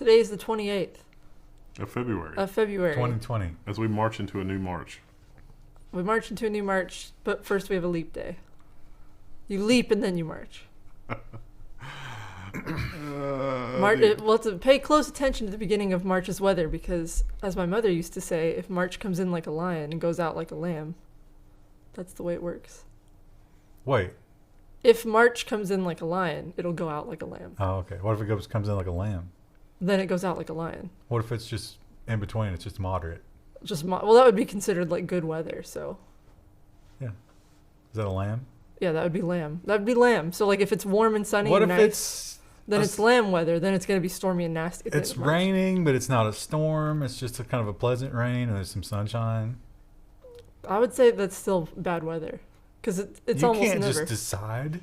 Today is the 28th Of February. of February. 2020. As we march into a new March. We march into a new March, but first we have a leap day. You leap and then you march. To pay close attention to the beginning of March's weather because, as my mother used to say, if March comes in like a lion and goes out like a lamb, that's the way it works. Wait. If March comes in like a lion, it'll go out like a lamb. Oh, okay. What if it comes in like a lamb? Then it goes out like a lion. What if it's just in between? It's just moderate. Well, that would be considered like good weather. So. Yeah. Is that a lamb? Yeah, that would be lamb. That would be lamb. So like if it's warm and sunny What and if nice, then it's lamb weather. Then it's going to be stormy and nasty. It's raining, but it's not a storm. It's just a kind of a pleasant rain, and there's some sunshine. I would say that's still bad weather because it's you almost can't never. just decide.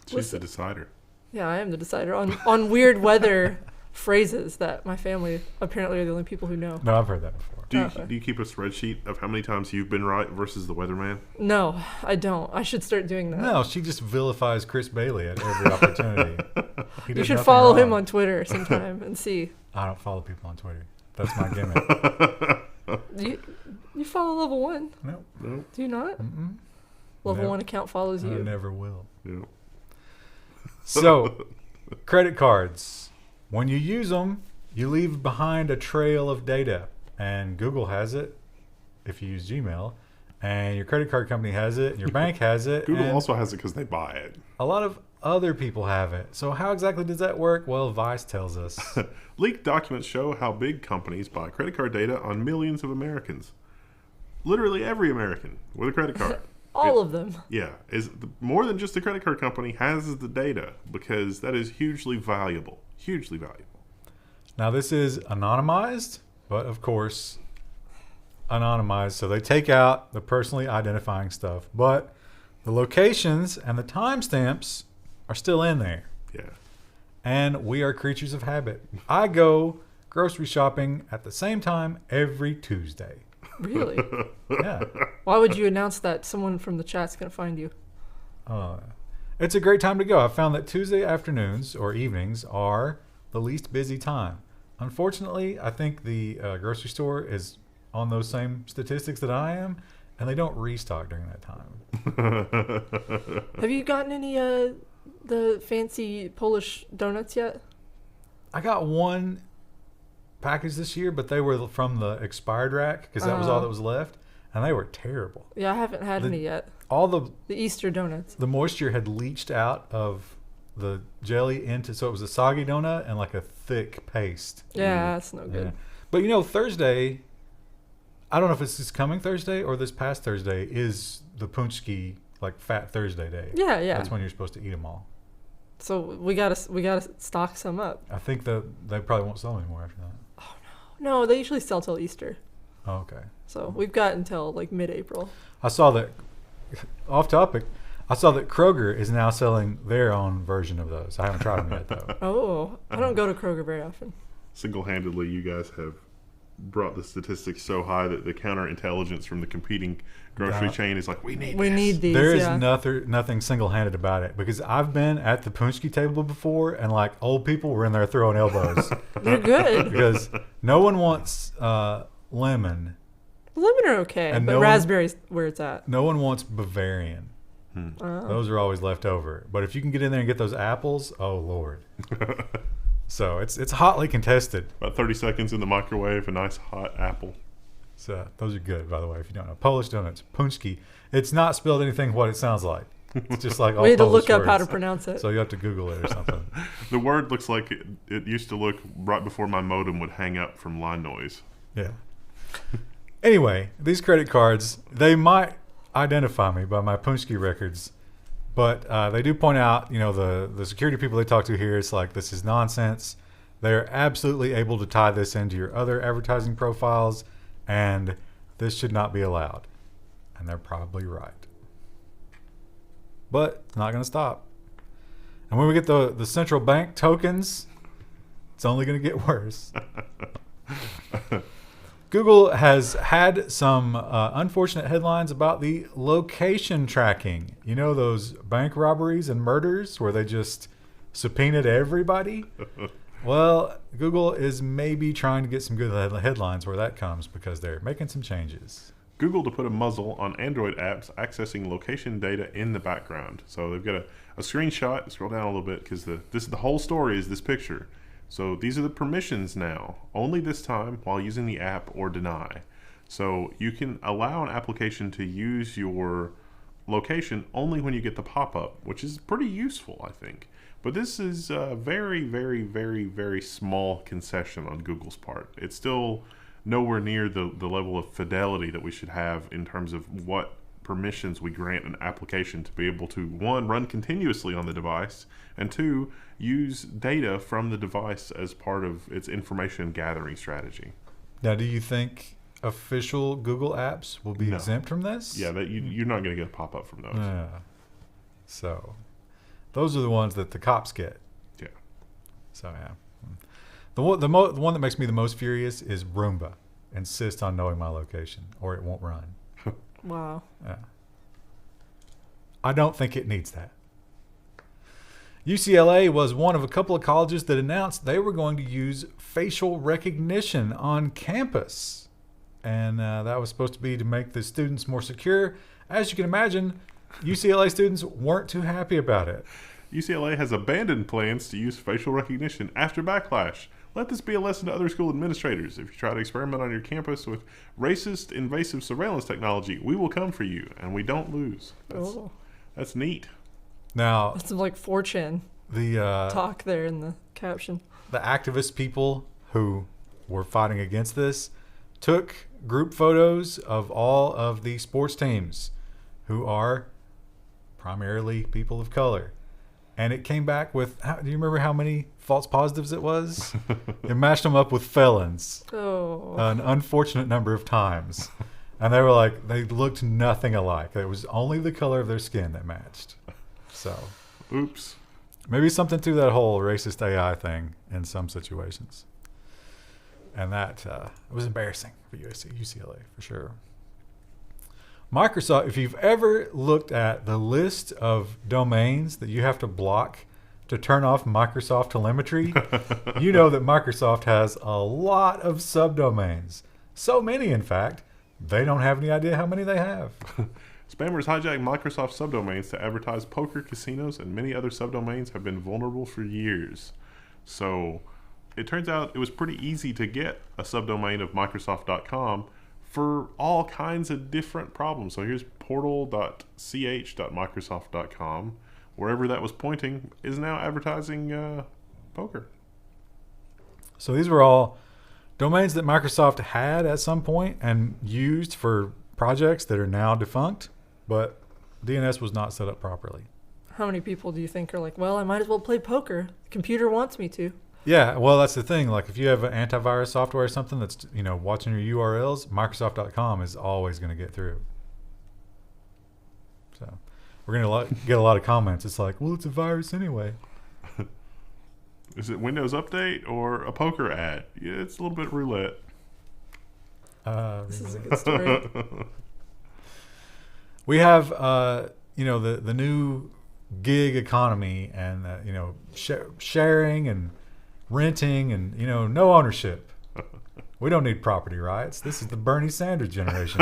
She's the decider. Yeah, I am the decider on weird weather phrases that my family apparently are the only people who know. No, I've heard that before. Do you keep a spreadsheet of how many times you've been right versus the weatherman? No, I don't. I should start doing that. No, she just vilifies Chris Bailey at every opportunity. You should follow him on Twitter sometime and see. I don't follow people on Twitter. That's my gimmick. You follow Level 1? Nope. No. Do you not? Mm-mm. Level 1 account follows you. I never will. No. So, credit cards. When you use them, you leave behind a trail of data. And Google has it if you use Gmail. And your credit card company has it. And your bank has it. Google and also has it because they buy it. a lot of other people have it. So how exactly does that work? Well, Vice tells us. Leaked documents show how big companies buy credit card data on millions of Americans. Literally every American with a credit card. All of them. Yeah. More than just a credit card company has the data because that is hugely valuable. Hugely valuable. Now, this is anonymized, but of course, anonymized. So they take out the personally identifying stuff, but the locations and the timestamps are still in there. Yeah. And we are creatures of habit. I go grocery shopping at the same time every Tuesday. Really? Yeah. Why would you announce that someone from the chat's going to find you? It's a great time to go. I found that Tuesday afternoons or evenings are the least busy time. Unfortunately, I think the grocery store is on those same statistics that I am, and they don't restock during that time. Have you gotten any the fancy Polish donuts yet? I got one package this year, but they were from the expired rack because that was all that was left, and they were terrible. Yeah, I haven't had any yet. All the Easter donuts. The moisture had leached out of the jelly into, so it was a soggy donut and like a thick paste. Yeah, that's no good. Yeah. But Thursday, I don't know if it's this coming Thursday or this past Thursday, is the Punchki, like Fat Thursday day. Yeah. That's when you're supposed to eat them all. So we gotta stock some up. I think that they probably won't sell anymore after that. Oh no, they usually sell till Easter. Oh, okay. So we've got until like mid-April. I saw that. Off topic. I saw that Kroger is now selling their own version of those. I haven't tried them yet, though. Oh, I don't go to Kroger very often. Single-handedly, you guys have brought the statistics so high that the counterintelligence from the competing grocery chain is like, we need these. There is nothing single-handed about it because I've been at the Punchki table before and like old people were in there throwing elbows. They're good. Because no one wants lemon. Lemon are okay, and but raspberry's where it's at. No one wants Bavarian. Those are always left over. But if you can get in there and get those apples, oh Lord. So it's hotly contested. About 30 seconds in the microwave, a nice hot apple. So those are good, by the way, if you don't know. Polish donuts, Punchki. It's not spelled anything what it sounds like. It's just like all we had to Polish look up words. how to pronounce it. So you have to Google it or something. The word looks like it used to look right before my modem would hang up from line noise. Yeah. Anyway, these credit cards, they might identify me by my Punchki records, but they do point out, the security people they talk to here, it's like, this is nonsense. They're absolutely able to tie this into your other advertising profiles, and this should not be allowed. And they're probably right. But it's not going to stop. And when we get the central bank tokens, it's only going to get worse. Google has had some unfortunate headlines about the location tracking. You know those bank robberies and murders where they just subpoenaed everybody? Well, Google is maybe trying to get some good headlines where that comes because they're making some changes. Google to put a muzzle on Android apps accessing location data in the background. So they've got a screenshot. Scroll down a little bit because the whole story is this picture. So these are the permissions now, only this time while using the app or deny. So you can allow an application to use your location only when you get the pop-up, which is pretty useful, I think. But this is a very, very, very, very small concession on Google's part. It's still nowhere near the level of fidelity that we should have in terms of what permissions we grant an application to be able to, one, run continuously on the device, and two, use data from the device as part of its information gathering strategy. Now, do you think official Google apps will be exempt from this? Yeah, you're not going to get a pop-up from those. Yeah. So those are the ones that the cops get. Yeah. So, yeah. The one that makes me the most furious is Roomba. Insist on knowing my location or it won't run. Wow. Yeah. I don't think it needs that. UCLA was one of a couple of colleges that announced they were going to use facial recognition on campus. And that was supposed to be to make the students more secure. As you can imagine, UCLA students weren't too happy about it. UCLA has abandoned plans to use facial recognition after Backlash. Let this be a lesson to other school administrators. If you try to experiment on your campus with racist, invasive surveillance technology, we will come for you, and we don't lose. That's neat. Now, that's some like 4chan talk there in the caption. The activist people who were fighting against this took group photos of all of the sports teams who are primarily people of color. And it came back with, do you remember how many false positives it was? It matched them up with felons. Oh. An unfortunate number of times. And they were like, they looked nothing alike. It was only the color of their skin that matched. So. Oops. Maybe something to that whole racist AI thing in some situations. And that was embarrassing for UCLA, for sure. Microsoft, if you've ever looked at the list of domains that you have to block to turn off Microsoft telemetry, you know that Microsoft has a lot of subdomains. So many, in fact, they don't have any idea how many they have. Spammers hijack Microsoft subdomains to advertise poker, casinos, and many other subdomains have been vulnerable for years. So it turns out it was pretty easy to get a subdomain of Microsoft.com for all kinds of different problems. So here's portal.ch.microsoft.com. Wherever that was pointing is now advertising poker. So these were all domains that Microsoft had at some point and used for projects that are now defunct, but DNS was not set up properly. How many people do you think are like, well, I might as well play poker. The computer wants me to. Yeah, well, that's the thing. Like, if you have an antivirus software or something that's, watching your URLs, Microsoft.com is always going to get through. So, we're going to get a lot of comments. It's like, well, it's a virus anyway. Is it Windows Update or a poker ad? Yeah, it's a little bit roulette. This is a good story. We have, the new gig economy and, sharing and renting and, no ownership. We don't need property rights. This is the Bernie Sanders generation.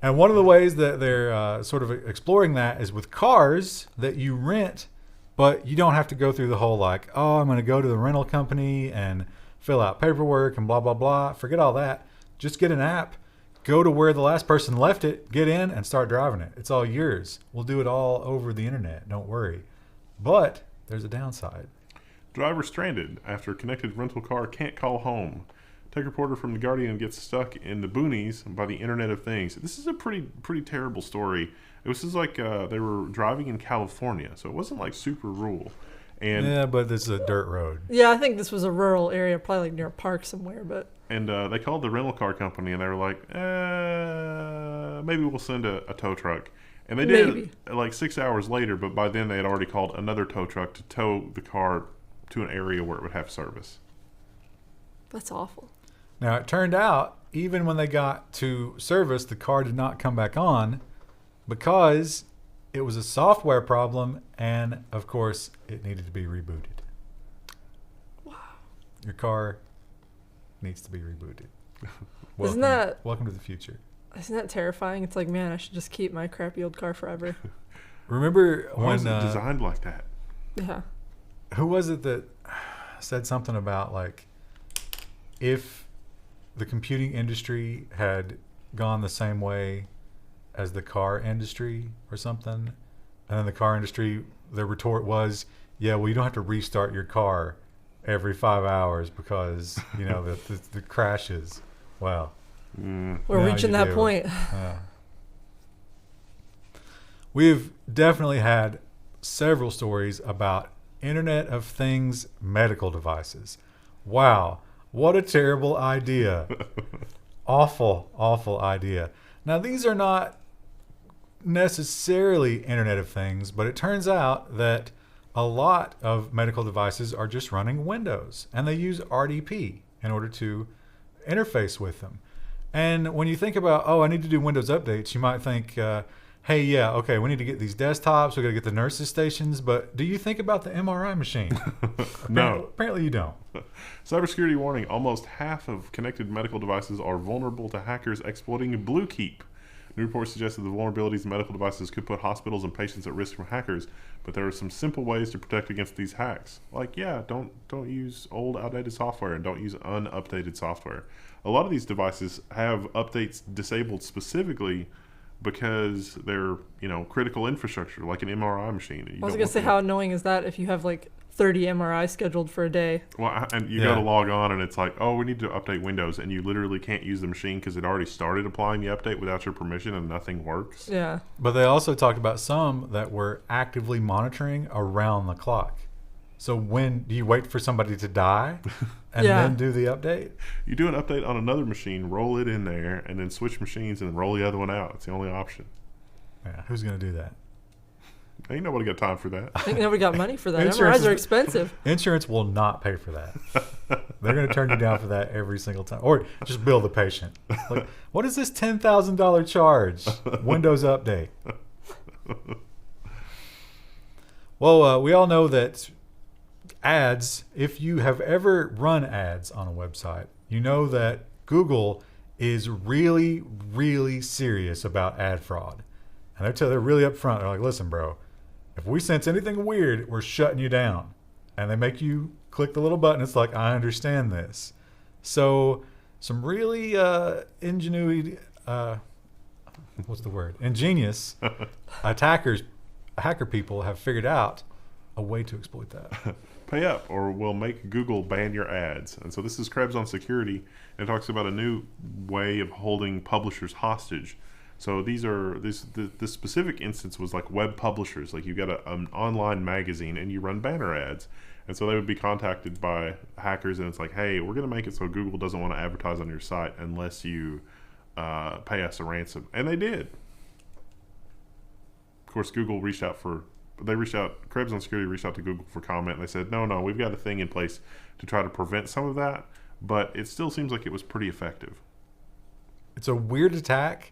And one of the ways that they're sort of exploring that is with cars that you rent, but you don't have to go through the whole I'm going to go to the rental company and fill out paperwork and blah, blah, blah. Forget all that. Just get an app, go to where the last person left it, get in and start driving it. It's all yours. We'll do it all over the internet. Don't worry. But there's a downside. Driver stranded after connected rental car can't call home. Tech reporter from The Guardian gets stuck in the boonies by the Internet of Things. This is a pretty terrible story. It was just like they were driving in California, so it wasn't like super rural. And yeah, but this is a dirt road. Yeah, I think this was a rural area, probably like near a park somewhere. But and they called the rental car company, and they were like, maybe we'll send a tow truck. And they did like 6 hours later, but by then they had already called another tow truck to tow the car to an area where it would have service. That's awful. Now, it turned out, even when they got to service, the car did not come back on because it was a software problem, and, of course, it needed to be rebooted. Wow. Your car needs to be rebooted. Welcome to the future. Isn't that terrifying? It's like, man, I should just keep my crappy old car forever. Remember Why when was it designed like that? Yeah. Who was it that said something about like if the computing industry had gone the same way as the car industry or something, and then the car industry, the retort was, yeah, well, you don't have to restart your car every 5 hours because you know the crashes. Wow. We're reaching that point. We've definitely had several stories about Internet of Things medical devices. Wow, what a terrible idea. Awful idea. Now, these are not necessarily Internet of Things, but it turns out that a lot of medical devices are just running Windows, and they use RDP in order to interface with them. And when you think about, I need to do Windows updates, you might think, hey, yeah, okay, we need to get these desktops, we got to get the nurses' stations, but do you think about the MRI machine? No. Apparently you don't. Cybersecurity warning. Almost half of connected medical devices are vulnerable to hackers exploiting BlueKeep. New reports suggest that the vulnerabilities in medical devices could put hospitals and patients at risk from hackers, but there are some simple ways to protect against these hacks. Like, don't use old, outdated software and don't use unupdated software. A lot of these devices have updates disabled specifically because they're, critical infrastructure, like an MRI machine. I was going to say, how annoying is that if you have like 30 MRIs scheduled for a day? Well, and you got to log on and it's like, we need to update Windows, and you literally can't use the machine because it already started applying the update without your permission and nothing works. Yeah. But they also talked about some that were actively monitoring around the clock. So when do you wait for somebody to die and then do the update? You do an update on another machine, roll it in there, and then switch machines and roll the other one out. It's the only option. Yeah, who's going to do that? Ain't nobody got time for that. Ain't nobody got money for that. MRIs are expensive. Insurance will not pay for that. They're going to turn you down for that every single time. Or just bill the patient. Like, what is this $10,000 charge? Windows update. Well, we all know that ads, if you have ever run ads on a website, you know that Google is really, really serious about ad fraud. And they're really upfront. They're like, listen, bro, if we sense anything weird, we're shutting you down. And they make you click the little button. It's like, I understand this. So some really ingenious hacker people have figured out a way to exploit that. Pay up or we'll make Google ban your ads. And so this is Krebs on Security, and it talks about a new way of holding publishers hostage. So these are this specific instance was like web publishers, like you got an online magazine and you run banner ads, and so they would be contacted by hackers, and it's like, hey, we're going to make it so Google doesn't want to advertise on your site unless you pay us a ransom, and they did. Of course, Krebs on Security reached out to Google for comment, and they said, no, we've got a thing in place to try to prevent some of that, but it still seems like it was pretty effective. It's a weird attack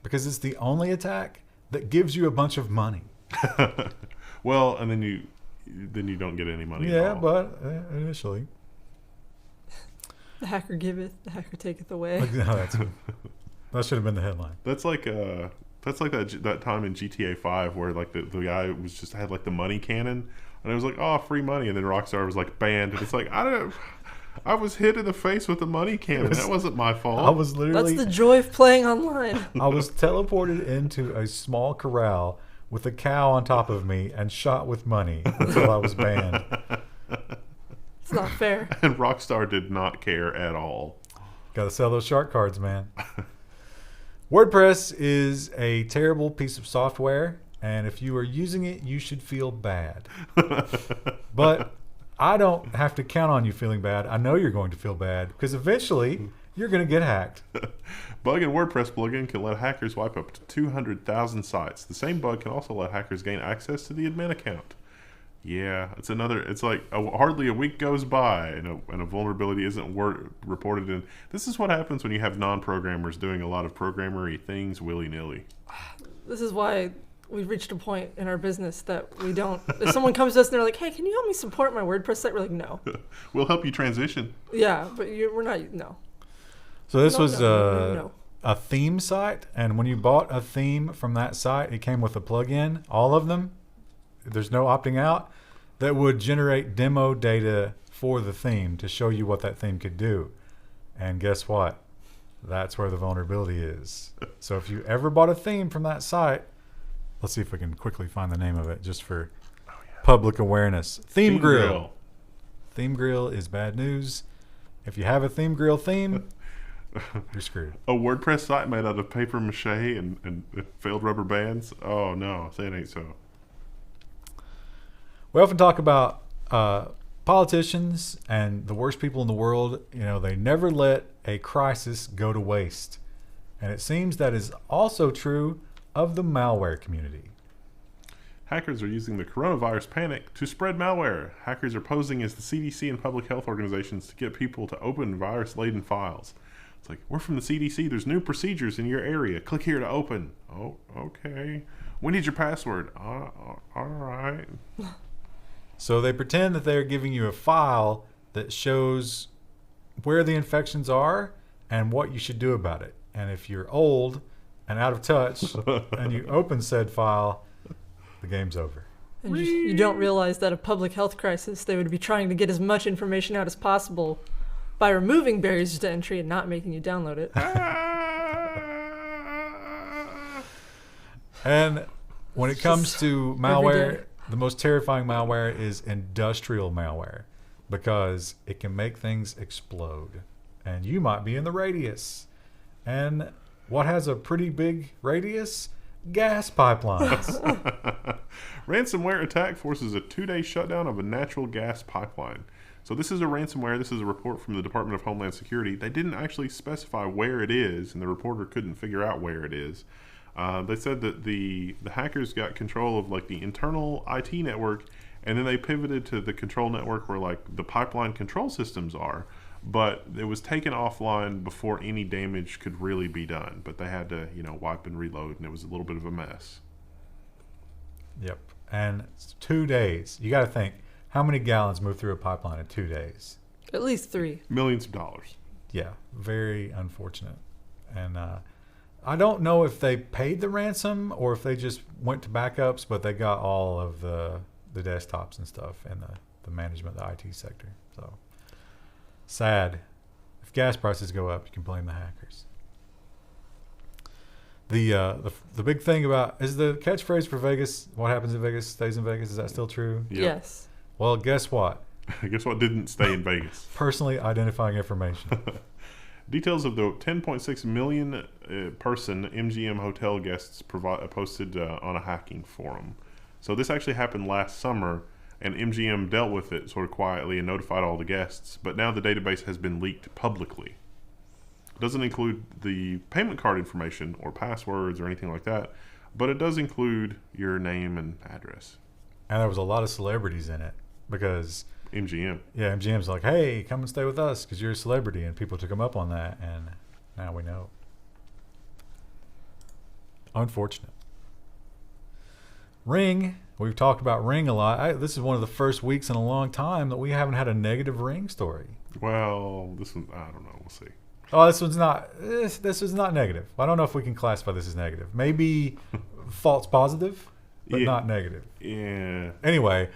because it's the only attack that gives you a bunch of money. Well, and then you don't get any money at all. But initially. The hacker giveth, the hacker taketh away. That should have been the headline. That's like that time in GTA 5 where like the guy was just had like the money cannon, and it was like, free money, and then Rockstar was like banned, and it's like, I was hit in the face with the money cannon. That wasn't my fault. I was literally. That's the joy of playing online. I was teleported into a small corral with a cow on top of me and shot with money until I was banned. It's not fair. And Rockstar did not care at all. Got to sell those shark cards, man. WordPress is a terrible piece of software, and if you are using it, you should feel bad. But I don't have to count on you feeling bad. I know you're going to feel bad because eventually you're going to get hacked. Bug in WordPress plugin can let hackers wipe up to 200,000 sites. The same bug can also let hackers gain access to the admin account. Yeah, it's like hardly a week goes by and a vulnerability isn't reported in. This is what happens when you have non-programmers doing a lot of programmery things willy-nilly. This is why we've reached a point in our business that we don't. If someone comes to us and they're like, "Hey, can you help me support my WordPress site?" We're like, "No." We'll help you transition. Yeah, but we're not. No. So this was no. a theme site, and when you bought a theme from that site, it came with a plugin. All of them. There's no opting out. That would generate demo data for the theme to show you what that theme could do. And guess what? That's where the vulnerability is. So if you ever bought a theme from that site, let's see if we can quickly find the name of it just for public awareness. Theme Grill. Theme Grill is bad news. If you have a Theme Grill theme, you're screwed. A WordPress site made out of paper mache and failed rubber bands? Oh, no. Say it ain't so. We often talk about politicians and the worst people in the world. You know, they never let a crisis go to waste. And it seems that is also true of the malware community. Hackers are using the coronavirus panic to spread malware. Hackers are posing as the CDC and public health organizations to get people to open virus-laden files. It's like, we're from the CDC. There's new procedures in your area. Click here to open. Oh, okay. We need your password. All right. So they pretend that they're giving you a file that shows where the infections are and what you should do about it. And if you're old and out of touch and you open said file, the game's over. And you don't realize that a public health crisis, they would be trying to get as much information out as possible by removing barriers to entry and not making you download it. And when it comes to malware, the most terrifying malware is industrial malware because it can make things explode. And you might be in the radius. And what has a pretty big radius? Gas pipelines. Ransomware attack forces a 2-day shutdown of a natural gas pipeline. So this is a ransomware. This is a report from the Department of Homeland Security. They didn't actually specify where it is, and the reporter couldn't figure out where it is. They said that the hackers got control of like the internal IT network, and then they pivoted to the control network where like the pipeline control systems are. But it was taken offline before any damage could really be done. But they had to, wipe and reload, and it was a little bit of a mess. Yep. And it's 2 days. You got to think, how many gallons move through a pipeline in 2 days? At least 3. Millions of dollars. Yeah, very unfortunate. And I don't know if they paid the ransom or if they just went to backups, but they got all of the desktops and stuff and the management of the IT sector. So sad. If gas prices go up, you can blame the hackers. The big thing about is the catchphrase for Vegas, what happens in Vegas stays in Vegas. Is that still true? Yep. Yes. Well, guess what? Guess what didn't stay in Vegas? Personally identifying information. Details of the 10.6 million person MGM hotel guests posted on a hacking forum. So this actually happened last summer, and MGM dealt with it sort of quietly and notified all the guests. But now the database has been leaked publicly. It doesn't include the payment card information or passwords or anything like that, but it does include your name and address. And there was a lot of celebrities in it because MGM. Yeah, MGM's like, hey, come and stay with us because you're a celebrity, and people took them up on that, and now we know. Unfortunate. Ring, we've talked about Ring a lot. This is one of the first weeks in a long time that we haven't had a negative Ring story. Well, this one, I don't know. We'll see. Oh, this was not negative. I don't know if we can classify this as negative. Maybe false positive, but not negative. Yeah. Anyway,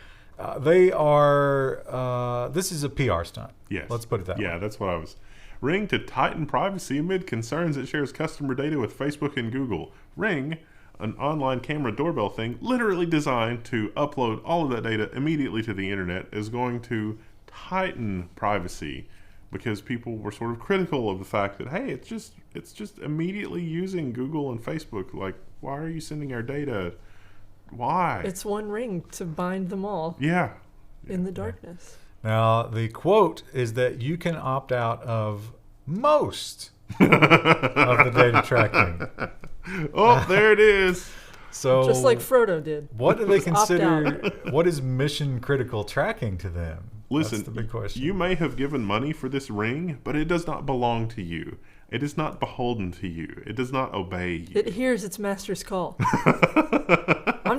they are. This is a PR stunt. Yes. Let's put it that way. Yeah, that's what I was. Ring to tighten privacy amid concerns it shares customer data with Facebook and Google. Ring, an online camera doorbell thing, literally designed to upload all of that data immediately to the internet, is going to tighten privacy because people were sort of critical of the fact that, hey, it's just immediately using Google and Facebook. Like, why are you sending our data? Why? It's one ring to bind them all. Yeah. In the darkness. Now, the quote is that you can opt out of most of the data tracking. Oh, there it is. So just like Frodo did. What do they consider? What is mission critical tracking to them? Listen, that's the big question. You may have given money for this ring, but it does not belong to you. It is not beholden to you. It does not obey you. It hears its master's call.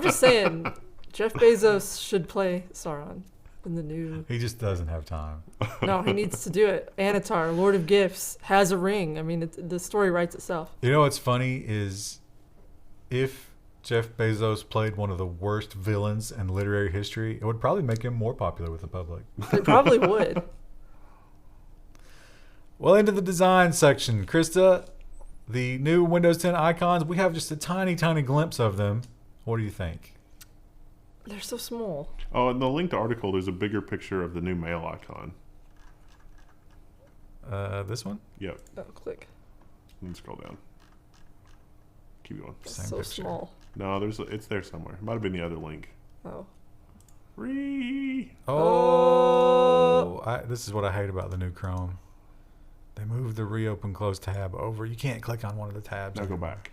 just saying, Jeff Bezos should play Sauron in the new. He just doesn't have time. No, he needs to do it. Anatar, Lord of Gifts, has a ring. I mean, the story writes itself. You know what's funny is if Jeff Bezos played one of the worst villains in literary history, it would probably make him more popular with the public. It probably would. Well, into the design section. Krista, the new Windows 10 icons, we have just a tiny, tiny glimpse of them. What do you think? They're so small. Oh, in the linked article, there's a bigger picture of the new mail icon. This one? Yep. Oh, click. And scroll down. Keep going. It's Same so picture. small. No, it's there somewhere. It might have been the other link. Oh. Free. This is what I hate about the new Chrome. They moved the reopen close tab over. You can't click on one of the tabs. Now go back.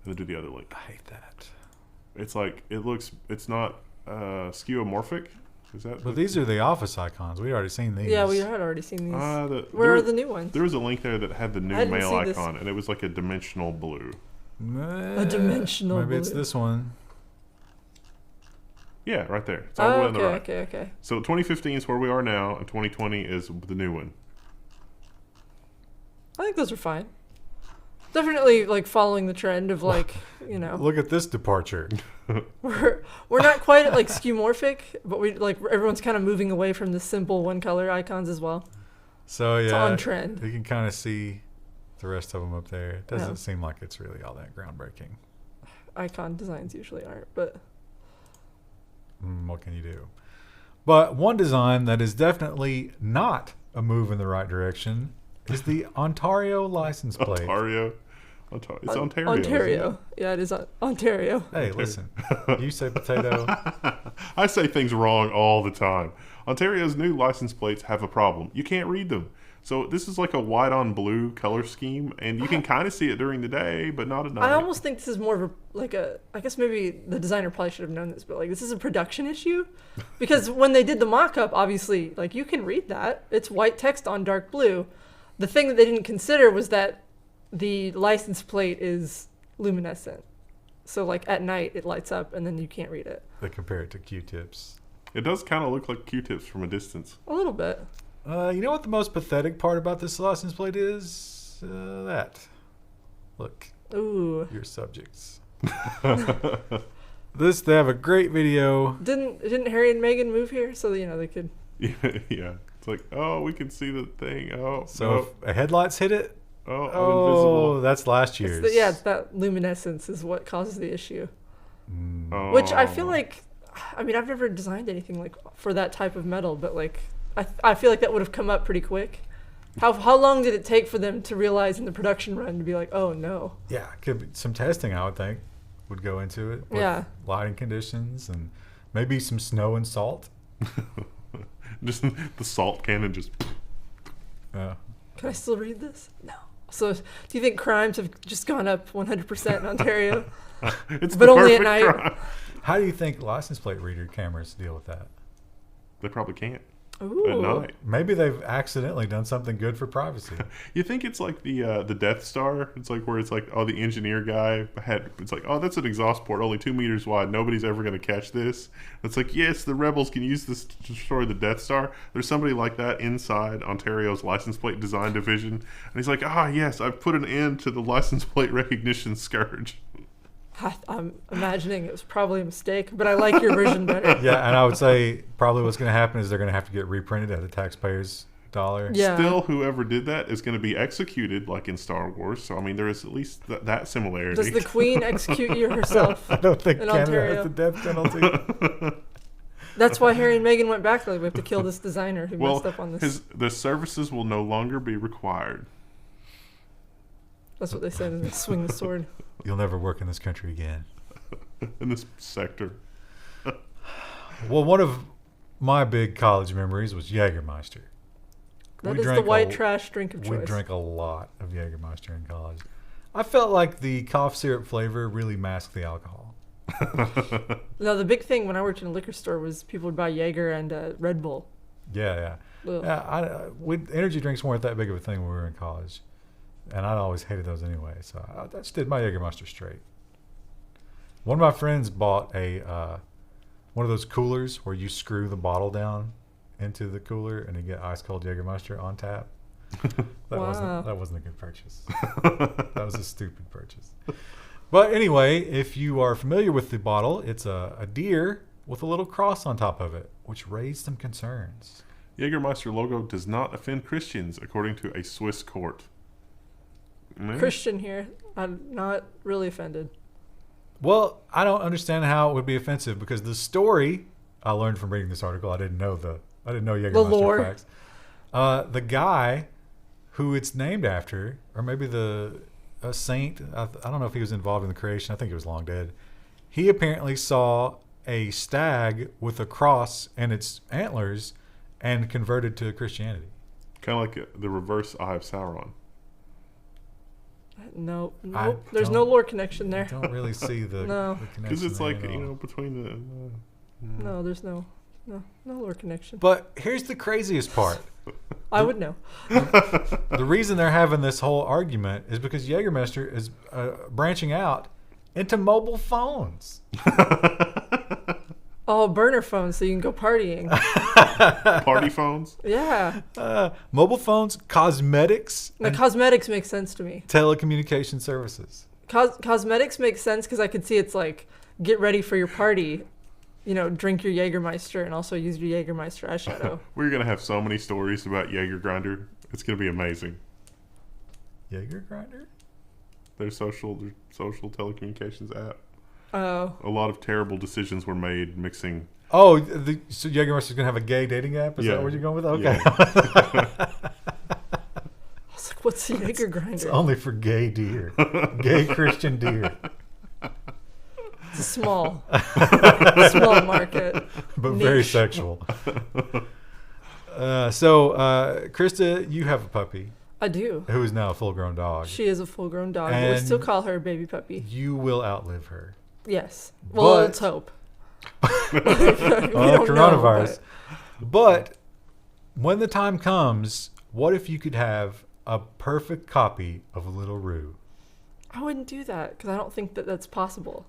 And then do the other link. I hate that. It's like, it's not skeuomorphic. Is that? But these are the Office icons. We already seen these. Yeah, we had already seen these. Where are the new ones? There was a link there that had the new I didn't mail see this. icon, and it was like a dimensional blue. A dimensional Maybe it's blue. this one. Yeah, right there. It's all the way on the right. Okay. So 2015 is where we are now, and 2020 is the new one. I think those are fine. Definitely like following the trend of like, you know. Look at this departure. We're not quite at like skeuomorphic, but we like everyone's kind of moving away from the simple one color icons as well. So yeah, It's on trend. You can kind of see the rest of them up there. It doesn't Yeah. seem like it's really all that groundbreaking. Icon designs usually aren't, but What can you do? But one design that is definitely not a move in the right direction is the Ontario license plate. It's Ontario. Ontario. Isn't Yeah, it is Ontario. Hey, listen. You say potato. it? I say things wrong all the time. Ontario's new license plates have a problem. You can't read them. So this is like a white on blue color scheme, and you can kind of see it during the day, but not at night. I almost think this is more of I guess maybe the designer probably should have known this, but like this is a production issue. Because when they did the mock-up, obviously, like you can read that. It's white text on dark blue. The thing that they didn't consider was that the license plate is luminescent. So like at night it lights up and then you can't read it. They compare it to Q-tips. It does kind of look like Q-tips from a distance. A little bit. You know what the most pathetic part about this license plate is? That. Look, Ooh. your subjects. They have a great video. Didn't Harry and Meghan move here so you know they could? Yeah. It's like, oh, we can see the thing. Oh, So if a headlights hit it, I'm oh, invisible. that's last year's. It's that luminescence is what causes the issue. Oh. Which I feel like, I mean, I've never designed anything like for that type of metal, but like, I feel like that would have come up pretty quick. How long did it take for them to realize in the production run to be like, oh no? Yeah, could be some testing, I would think, would go into it. With Yeah. lighting conditions and maybe some snow and salt. Just the salt cannon just. Yeah. Can I still read this? No. So, do you think crimes have just gone up 100% in Ontario? It's But the only at perfect night. crime. How do you think license plate reader cameras deal with that? They probably can't Ooh. at night. Maybe they've accidentally done something good for privacy. You think it's like the Death Star? It's like where it's like, oh, the engineer guy had. It's like, oh, that's an exhaust port, only 2 meters wide. Nobody's ever going to catch this. It's like, yes, the rebels can use this to destroy the Death Star. There's somebody like that inside Ontario's license plate design division, and he's like, yes, I've put an end to the license plate recognition scourge. I'm imagining it was probably a mistake, but I like your version better. Yeah, and I would say probably what's going to happen is they're going to have to get reprinted at the taxpayer's dollar. Yeah. Still, whoever did that is going to be executed like in Star Wars. So I mean, there is at least that similarity. Does the Queen execute you herself? I don't think In Canada Ontario. has the death penalty. That's why Harry and Meghan went back. Like, we have to kill this designer who messed up on this. The services will no longer be required. That's what they said, and they swing the sword. You'll never work in this country again. In this sector. Well, one of my big college memories was Jagermeister. That We is the drank white trash drink of We choice. drank a lot of Jagermeister in college. I felt like the cough syrup flavor really masked the alcohol. No, the big thing when I worked in a liquor store was people would buy Jaeger and Red Bull. Yeah. Ugh. Energy drinks weren't that big of a thing when we were in college. And I'd always hated those anyway. So I just did my Jagermeister straight. One of my friends bought a one of those coolers where you screw the bottle down into the cooler and you get ice cold Jagermeister on tap. That wasn't a good purchase. That was a stupid purchase. But anyway, if you are familiar with the bottle, it's a deer with a little cross on top of it, which raised some concerns. Jagermeister logo does not offend Christians, according to a Swiss court. Christian here. I'm not really offended. Well, I don't understand how it would be offensive because the story I learned from reading this article, I didn't know Jagermeister facts. The guy who it's named after, or maybe a saint, I don't know if he was involved in the creation. I think he was long dead. He apparently saw a stag with a cross and its antlers and converted to Christianity. Kind of like the reverse Eye of Sauron. No, there's no lore connection there. I don't really see the No. connection. Because it's like, between the... No, there's no lore connection. But here's the craziest part. I would know. The reason they're having this whole argument is because Jagermeister is branching out into mobile phones. Oh, burner phones, so you can go partying. Party phones? Yeah. Mobile phones, cosmetics. Now, cosmetics makes sense to me. Telecommunication services. Cosmetics makes sense because I could see it's like, get ready for your party. Drink your Jagermeister and also use your Jagermeister eyeshadow. We're going to have so many stories about Jaeger Grinder. It's going to be amazing. Jaeger Grinder? Their social telecommunications app. Oh. A lot of terrible decisions were made mixing. Oh, so Jagermeister's going to have a gay dating app? Is that where you're going with it? Okay. Yeah. I was like, what's the Jaeger Grinder? It's only for gay deer. Gay Christian deer. It's a small market. But Niche. very sexual. So, Krista, you have a puppy. I do. Who is now a full-grown dog. She is a full-grown dog. But we And still call her a baby puppy. You will outlive her. Yes. Well, But- let's hope. Coronavirus. But when the time comes, what if you could have a perfect copy of Little Roo? I wouldn't do that because I don't think that that's possible.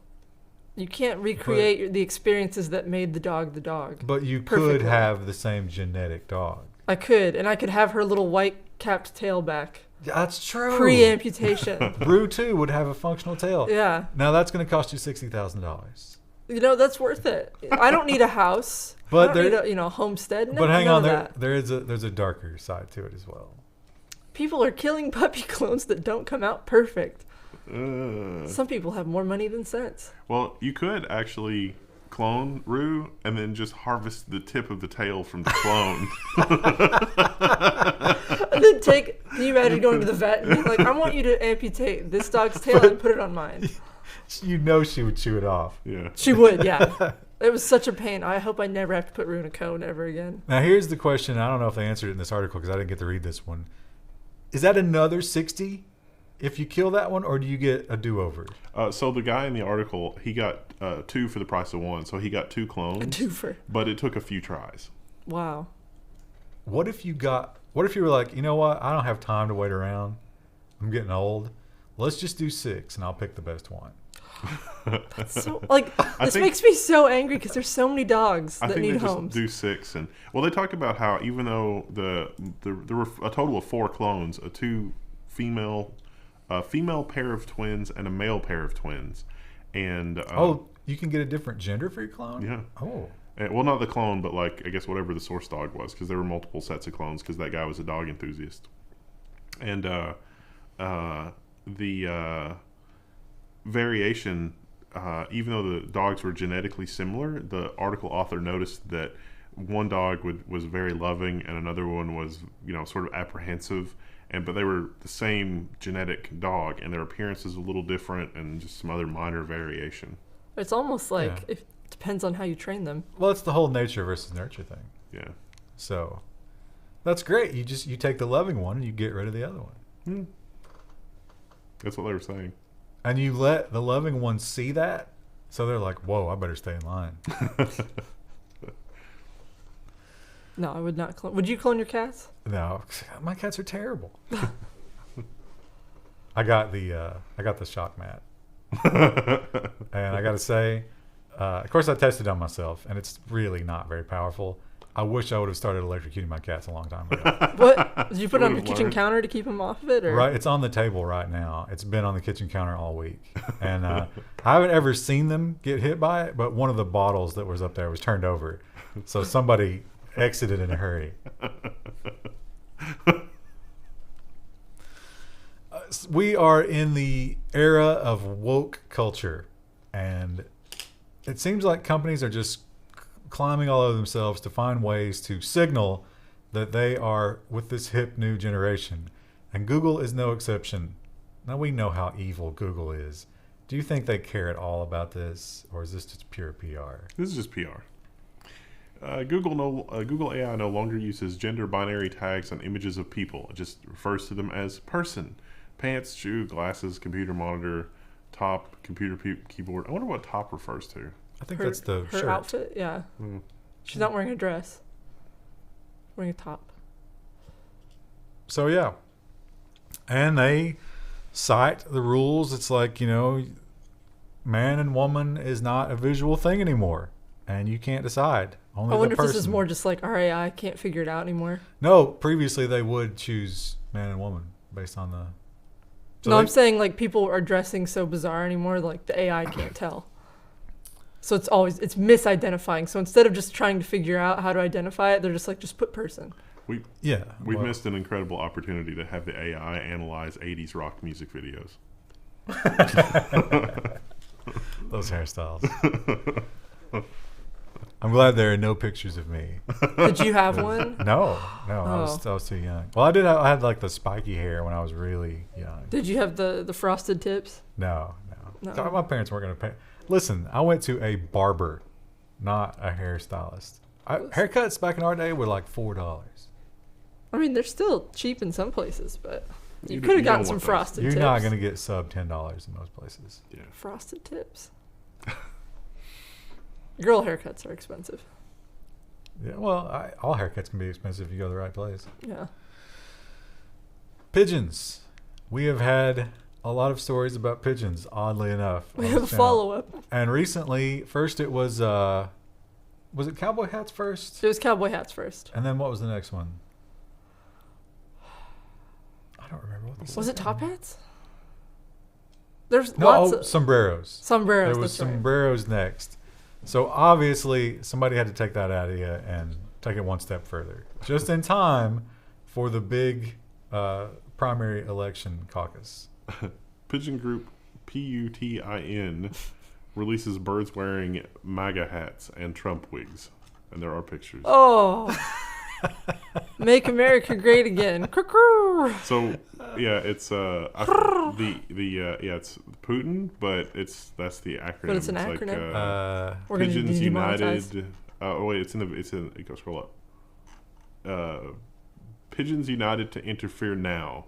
You can't recreate the experiences that made the dog the dog. But you could Perfectly. have the same genetic dog. I could, and I could have her little white capped tail back. That's true. Pre-amputation. Roo, too, would have a functional tail. Yeah. Now, that's going to cost you $60,000. That's worth it. I don't need a house. But I don't need a homestead. But hang on, that. there's a darker side to it as well. People are killing puppy clones that don't come out perfect. Some people have more money than sense. Well, you could actually clone Roo and then just harvest the tip of the tail from the clone. And then can you imagine going to the vet and being like, I want you to amputate this dog's tail and put it on mine. She would chew it off. Yeah. She would, yeah. It was such a pain. I hope I never have to put Roo in a cone ever again. Now, here's the question. I don't know if they answered it in this article because I didn't get to read this one. Is that another 60 if you kill that one, or do you get a do-over? So the guy in the article, he got 2 for the price of 1. So he got 2 clones. A twofer. But it took a few tries. Wow. What if you were like, you know what? I don't have time to wait around. I'm getting old. Let's just do 6, and I'll pick the best one. That's so this makes me so angry because there's so many dogs that need homes. Do 6, and they talked about how even though there were a total of 4 clones, a female pair of twins and a male pair of twins, and you can get a different gender for your clone. Yeah. Oh. Well, not the clone, but I guess whatever the source dog was, because there were multiple sets of clones because that guy was a dog enthusiast, and the variation, even though the dogs were genetically similar, the article author noticed that one dog was very loving and another one was, sort of apprehensive, but they were the same genetic dog and their appearance is a little different and just some other minor variation. It's almost like it depends on how you train them. Well, it's the whole nature versus nurture thing. Yeah. So that's great. You take the loving one and you get rid of the other one. That's what they were saying. And you let the loving one see that, so they're like, whoa, I better stay in line. No, I would not clone. Would you clone your cats? No, my cats are terrible. I got the shock mat. And I got to say, of course, I tested it on myself, and it's really not very powerful. I wish I would have started electrocuting my cats a long time ago. What? Did you put it on the would've kitchen learned. counter to keep them off of it? Or? Right, it's on the table right now. It's been on the kitchen counter all week, and I haven't ever seen them get hit by it. But one of the bottles that was up there was turned over, so somebody exited in a hurry. We are in the era of woke culture, and it seems like companies are just climbing all over themselves to find ways to signal that they are with this hip new generation. And Google is no exception. Now we know how evil Google is. Do you think they care at all about this, or is this just pure PR? This is just PR. Google AI no longer uses gender binary tags on images of people. It just refers to them as person. Pants, shoe, glasses, computer monitor, top, computer keyboard. I wonder what top refers to. I think her, that's the her shirt. outfit. Yeah, she's not wearing a dress. Wearing a top. So yeah, and they cite the rules. It's like, man and woman is not a visual thing anymore, and you can't decide. Only I wonder the if this is person. more just like our AI can't figure it out anymore. No, previously they would choose man and woman based on the. So No, they- I'm saying like people are dressing so bizarre anymore, like the AI can't tell. So it's misidentifying. So instead of just trying to figure out how to identify it, they're just like, just put person. We've well, missed an incredible opportunity to have the AI analyze 80s rock music videos. those hairstyles. I'm glad there are no pictures of me. Did you have one? No, I was too young. Well, I had like the spiky hair when I was really young. Did you have the frosted tips? No. No. So my parents weren't going to pay. Listen, I went to a barber, not a hairstylist. Haircuts back in our day were like $4. I mean, they're still cheap in some places, but you You could have don't gotten want some those. frosted You're tips. not going to get sub $10 in most places. Yeah. Frosted tips. Girl haircuts are expensive. Yeah, well, all haircuts can be expensive if you go to the right place. Yeah. Pigeons. We have had a lot of stories about pigeons, oddly enough. We on have a this channel. follow-up. And recently, first it was it cowboy hats first? It was cowboy hats first. And then what was the next one? I don't remember what the Was it second top one- hats? There's No, lots of sombreros. sombreros. There was that's right. sombreros next. So obviously somebody had to take that idea and take it one step further, just in time for the big primary election caucus. Pigeon group P.U.T.I.N. releases birds wearing MAGA hats and Trump wigs. And there are pictures. Oh. Make America great again. Cuckoo. So yeah, it's it's Putin, but that's the acronym. But it's an Like, acronym? We're gonna Pigeons demonetize. United. Oh wait, go scroll up. Pigeons United to interfere now.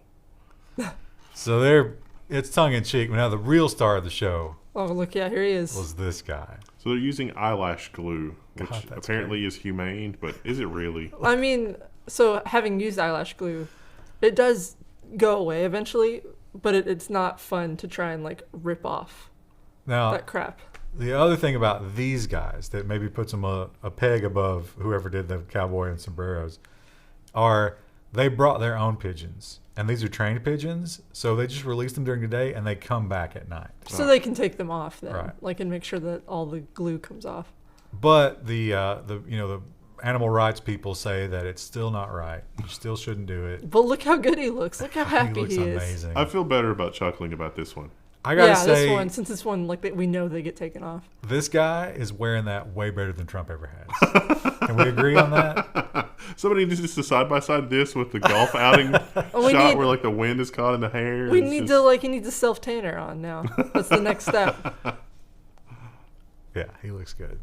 So it's tongue in cheek. Now the real star of the show Oh, look, yeah, here he is. was this guy. So they're using eyelash glue, which God, that's apparently is humane, but is it really? I mean, so having used eyelash glue, it does go away eventually, but it's not fun to try and like rip off Now that crap. the other thing about these guys that maybe puts them a peg above whoever did the cowboy and sombreros are they brought their own pigeons. And these are trained pigeons, so they just release them during the day and they come back at night. So they can take them off then, Right. like, and make sure that all the glue comes off. But the animal rights people say that it's still not right. You still shouldn't do it. But look how good he looks. Look how happy he looks he is. amazing. I feel better about chuckling about this one. I gotta Yeah, say, this one, since this one, like, we know they get taken off. this guy is wearing that way better than Trump ever has. Can we agree on that? Somebody needs just to side by side this with the golf outing we shot need- where like the wind is caught in the hair. We It's need just- he needs a self tanner on now. That's the next step. Yeah, he looks good.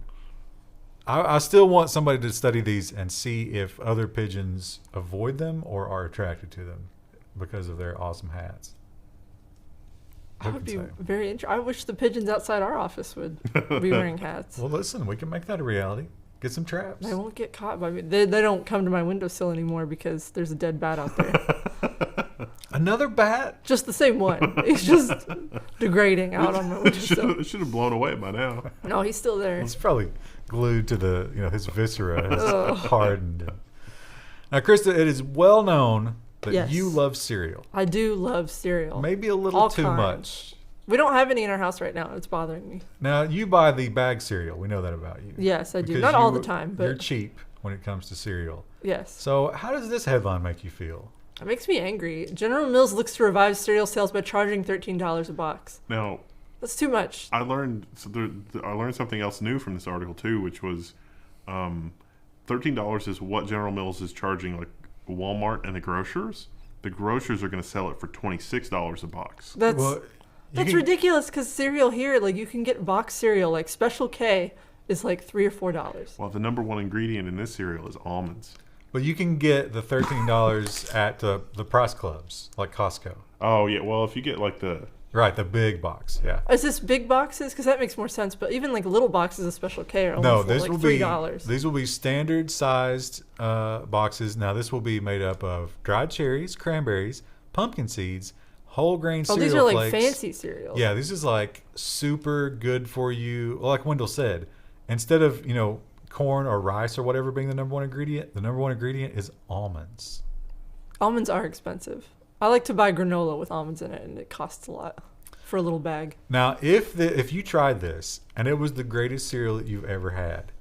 I still want somebody to study these and see if other pigeons avoid them or are attracted to them because of their awesome hats. That would be Say. very interesting. I wish the pigeons outside our office would be wearing hats. Well, listen, we can make that a reality. Get some traps. They won't get caught by me. They don't come to my windowsill anymore because there's a dead bat out there. Another bat? Just the same one. He's just degrading out on the windowsill. It should have blown away by now. No, he's still there. It's probably glued to the, his viscera has hardened. Now, Krista, it is well known that Yes. you love cereal. I do love cereal. Maybe a little All too kinds. much. We don't have any in our house right now. It's bothering me. Now, you buy the bag cereal. We know that about you. Yes, I do. Because Not all you- the time, You're but cheap when it comes to cereal. yes. So, how does this headline make you feel? It makes me angry. General Mills looks to revive cereal sales by charging $13 a box. Now, That's too much. I learned I learned something else new from this article too, which was $13 is what General Mills is charging like Walmart and the grocers. The grocers are going to sell it for $26 a box. That's Well, you can- ridiculous because cereal here, like you can get box cereal, like Special K is like $3 or $4. Well, the number one ingredient in this cereal is almonds. But you can get the $13 at the price clubs, like Costco. Oh yeah, well if you get like the Right, the big box, yeah. Is this big boxes? Because that makes more sense. But even like little boxes of Special K are only No, for this like will $3. be these will be standard sized boxes. Now this will be made up of dried cherries, cranberries, pumpkin seeds, whole grain Oh, cereal these are like flakes. fancy cereals. Yeah, this is like super good for you. Like Wendell said, instead of corn or rice or whatever being the number one ingredient, the number one ingredient is almonds. Almonds are expensive. I like to buy granola with almonds in it, and it costs a lot for a little bag. Now, if you tried this and it was the greatest cereal that you've ever had,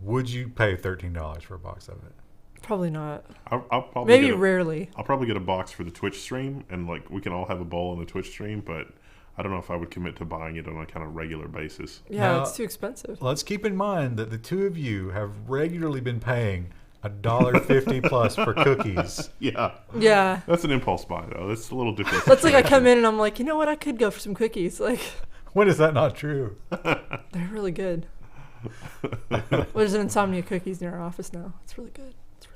would you pay $13 for a box of it? Probably not. I'll probably Maybe rarely. I'll probably get a box for the Twitch stream, and like we can all have a bowl on the Twitch stream, but I don't know if I would commit to buying it on a kind of regular basis. Yeah, Now- it's too expensive. Let's keep in mind that the two of you have regularly been paying $1.50 plus for cookies. Yeah, Yeah. that's an impulse buy though. That's a little different. That's like I situation. come in and I'm like, you know what? I could go for some cookies. Like, When is that not true? they're really good. There's an insomnia cookies near our office now. It's really good. It's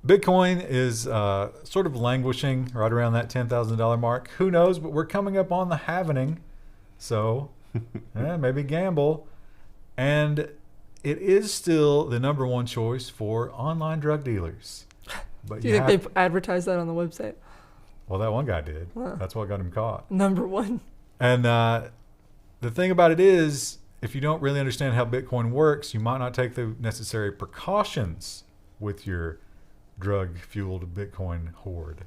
really, Bitcoin is sort of languishing right around that $10,000 mark. Who knows? But we're coming up on the halvening. So maybe gamble. And it is still the number one choice for online drug dealers. But Do you think they've advertised that on the website? Well, that one guy did. Wow. That's what got him caught. Number one. And the thing about it is, if you don't really understand how Bitcoin works, you might not take the necessary precautions with your drug-fueled Bitcoin hoard.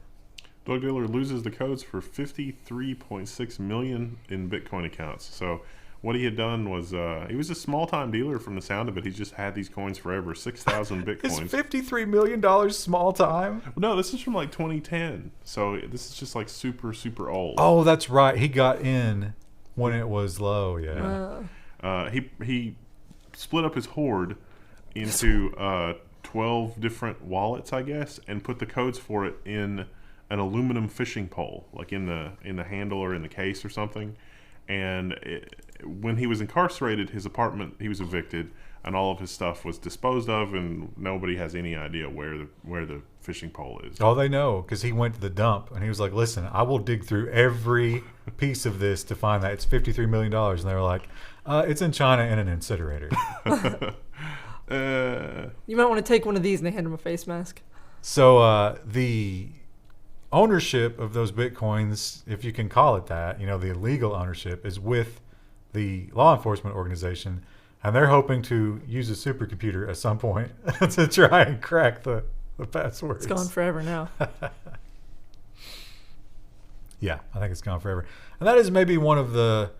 Drug dealer loses the codes for 53.6 million in Bitcoin accounts. So what he had done was he was a small-time dealer from the sound of it. He just had these coins forever, 6,000 Is Bitcoins. $53 million small time? No, this is from like 2010. So this is just like super, super old. Oh, that's right. He got in when it was low, yeah. He split up his hoard into 12 different wallets, I guess, and put the codes for it in an aluminum fishing pole, like in the handle or in the case or something. And when he was incarcerated, his apartment, he was evicted, and all of his stuff was disposed of, and nobody has any idea where the fishing pole is. Oh, they know, because he went to the dump, and he was like, listen, I will dig through every piece of this to find that. It's $53 million. And they were like, it's in China in an incinerator. You might want to take one of these and they hand him a face mask. So the ownership of those Bitcoins, if you can call it that, the illegal ownership, is with the law enforcement organization, and they're hoping to use a supercomputer at some point to try and crack the passwords. It's gone forever now. Yeah, I think it's gone forever. And that is maybe one of the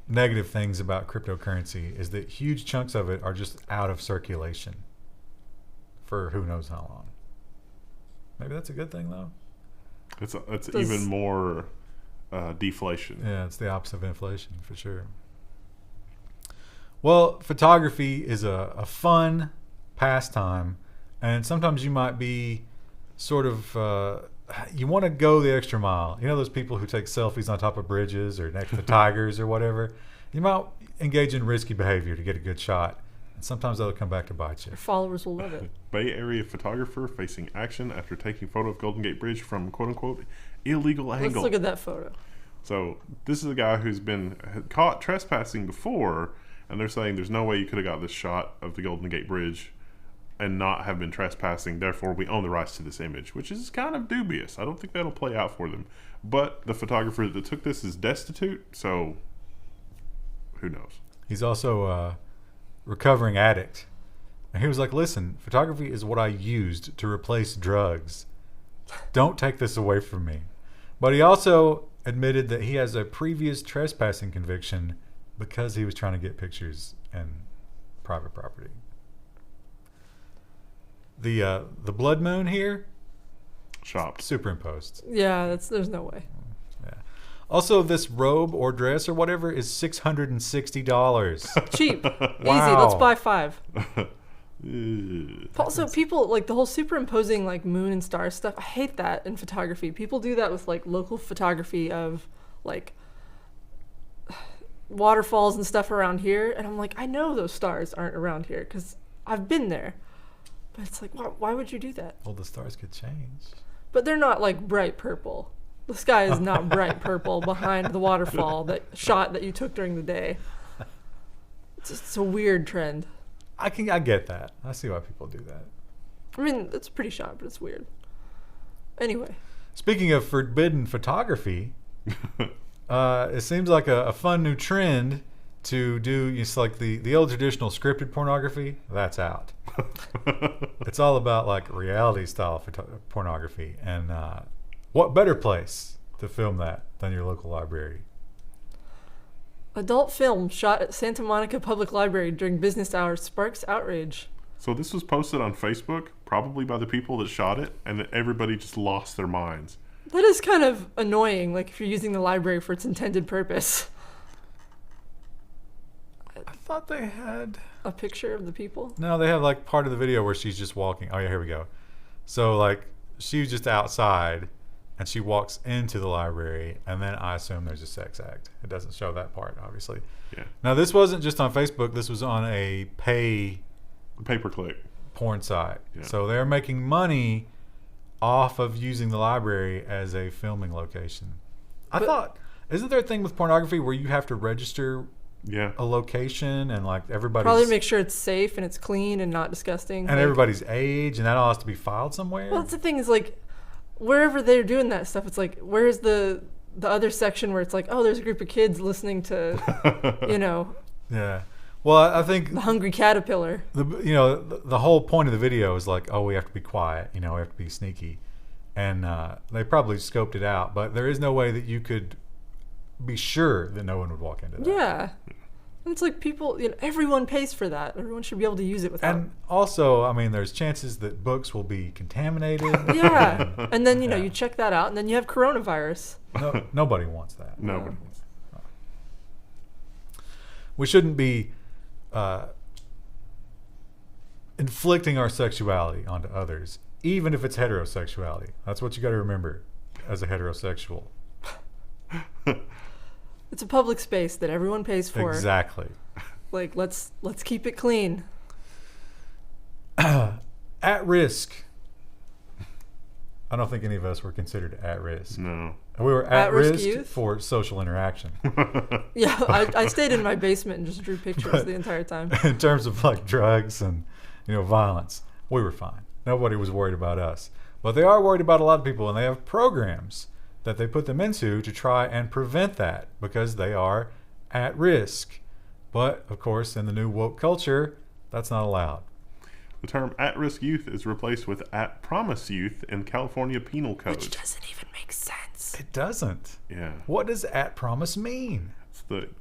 negative things about cryptocurrency, is that huge chunks of it are just out of circulation for who knows how long. Maybe that's a good thing, though. It's even more deflation. Yeah, it's the opposite of inflation, for sure. Well, photography is a fun pastime, and sometimes you might be sort of you want to go the extra mile. You know those people who take selfies on top of bridges or next to tigers or whatever? You might engage in risky behavior to get a good shot, and sometimes that'll come back to bite you. Your followers will love it. Bay Area photographer facing action after taking photo of Golden Gate Bridge from quote-unquote illegal angle. Let's look at that photo. So this is a guy who's been caught trespassing before, and they're saying there's no way you could have got this shot of the Golden Gate Bridge and not have been trespassing. Therefore, we own the rights to this image, which is kind of dubious. I don't think that'll play out for them. But the photographer that took this is destitute, so who knows? He's also a recovering addict. And he was like, listen, photography is what I used to replace drugs. Don't take this away from me. But he also admitted that he has a previous trespassing conviction because he was trying to get pictures in private property. The blood moon here, Shopped. superimposed. Yeah, there's no way. Yeah. Also, this robe or dress or whatever is $660. Cheap. Wow. Easy. Let's buy 5. Ugh. Also, people like the whole superimposing like moon and star stuff. I hate that in photography. People do that with like local photography of like waterfalls and stuff around here, and I'm like, I know those stars aren't around here because I've been there. But it's like, why would you do that? Well, the stars could change. But they're not like bright purple. The sky is not bright purple behind the waterfall that you took during the day. It's a weird trend. I get that. I see why people do that. I mean, it's a pretty shot, but it's weird. Anyway. Speaking of forbidden photography, it seems like a fun new trend to do. It's like the old traditional scripted pornography. That's out. It's all about like reality style pornography, and what better place to film that than your local library? Adult film shot at Santa Monica Public Library during business hours sparks outrage. So this was posted on Facebook, probably by the people that shot it, and everybody just lost their minds. That is kind of annoying, like if you're using the library for its intended purpose. I thought they had A picture of the people? no. They have like part of the video where she's just walking. Oh yeah, here we go. So like she's just outside, and she walks into the library, and then I assume there's a sex act. It doesn't show that part, obviously. Yeah. Now this wasn't just on Facebook. This was on a pay Pay-per-click. porn site. Yeah. So they're making money off of using the library as a filming location. I thought, isn't there a thing with pornography where you have to register Yeah. a location and like everybody's Probably make sure it's safe and it's clean and not disgusting. and like, everybody's age, and that all has to be filed somewhere? Well, that's the thing is like, wherever they're doing that stuff, it's like, where's the other section where it's like, oh, there's a group of kids listening to, Yeah. Well, I think the hungry caterpillar. the whole point of the video is like, oh, we have to be quiet, we have to be sneaky, and they probably scoped it out, but there is no way that you could be sure that no one would walk into that. Yeah. And it's like people, everyone pays for that. Everyone should be able to use it without. And also, I mean, there's chances that books will be contaminated. Yeah. And then, Yeah. you check that out, and then you have coronavirus. Nobody wants that. Nobody. We shouldn't be inflicting our sexuality onto others, even if it's heterosexuality. That's what you got to remember as a heterosexual. It's a public space that everyone pays for. Exactly. Like, let's keep it clean. At risk. I don't think any of us were considered at risk. No. We were at At-risk risk youth? for social interaction. Yeah, I stayed in my basement and just drew pictures the entire time. In terms of like drugs and violence, we were fine. Nobody was worried about us. But they are worried about a lot of people, and they have programs that they put them into to try and prevent that because they are at risk. But of course, in the new woke culture, that's not allowed. The term at-risk youth is replaced with at-promise youth in California Penal Code. Which doesn't even make sense. It doesn't. Yeah. What does at promise mean?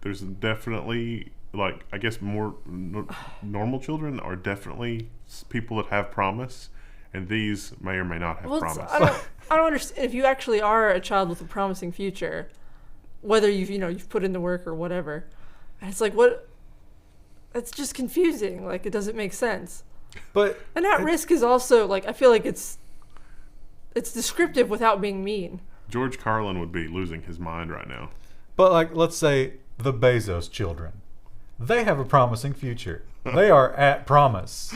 There's definitely, like, I guess more normal children are definitely people that have promise, and these may or may not have promise. I don't understand. If you actually are a child with a promising future, whether you've put in the work or whatever, and it's like, what? It's just confusing. Like, it doesn't make sense. But And at risk is also like, I feel like it's descriptive without being mean. George Carlin would be losing his mind right now. But like, let's say the Bezos children. They have a promising future. They are at promise.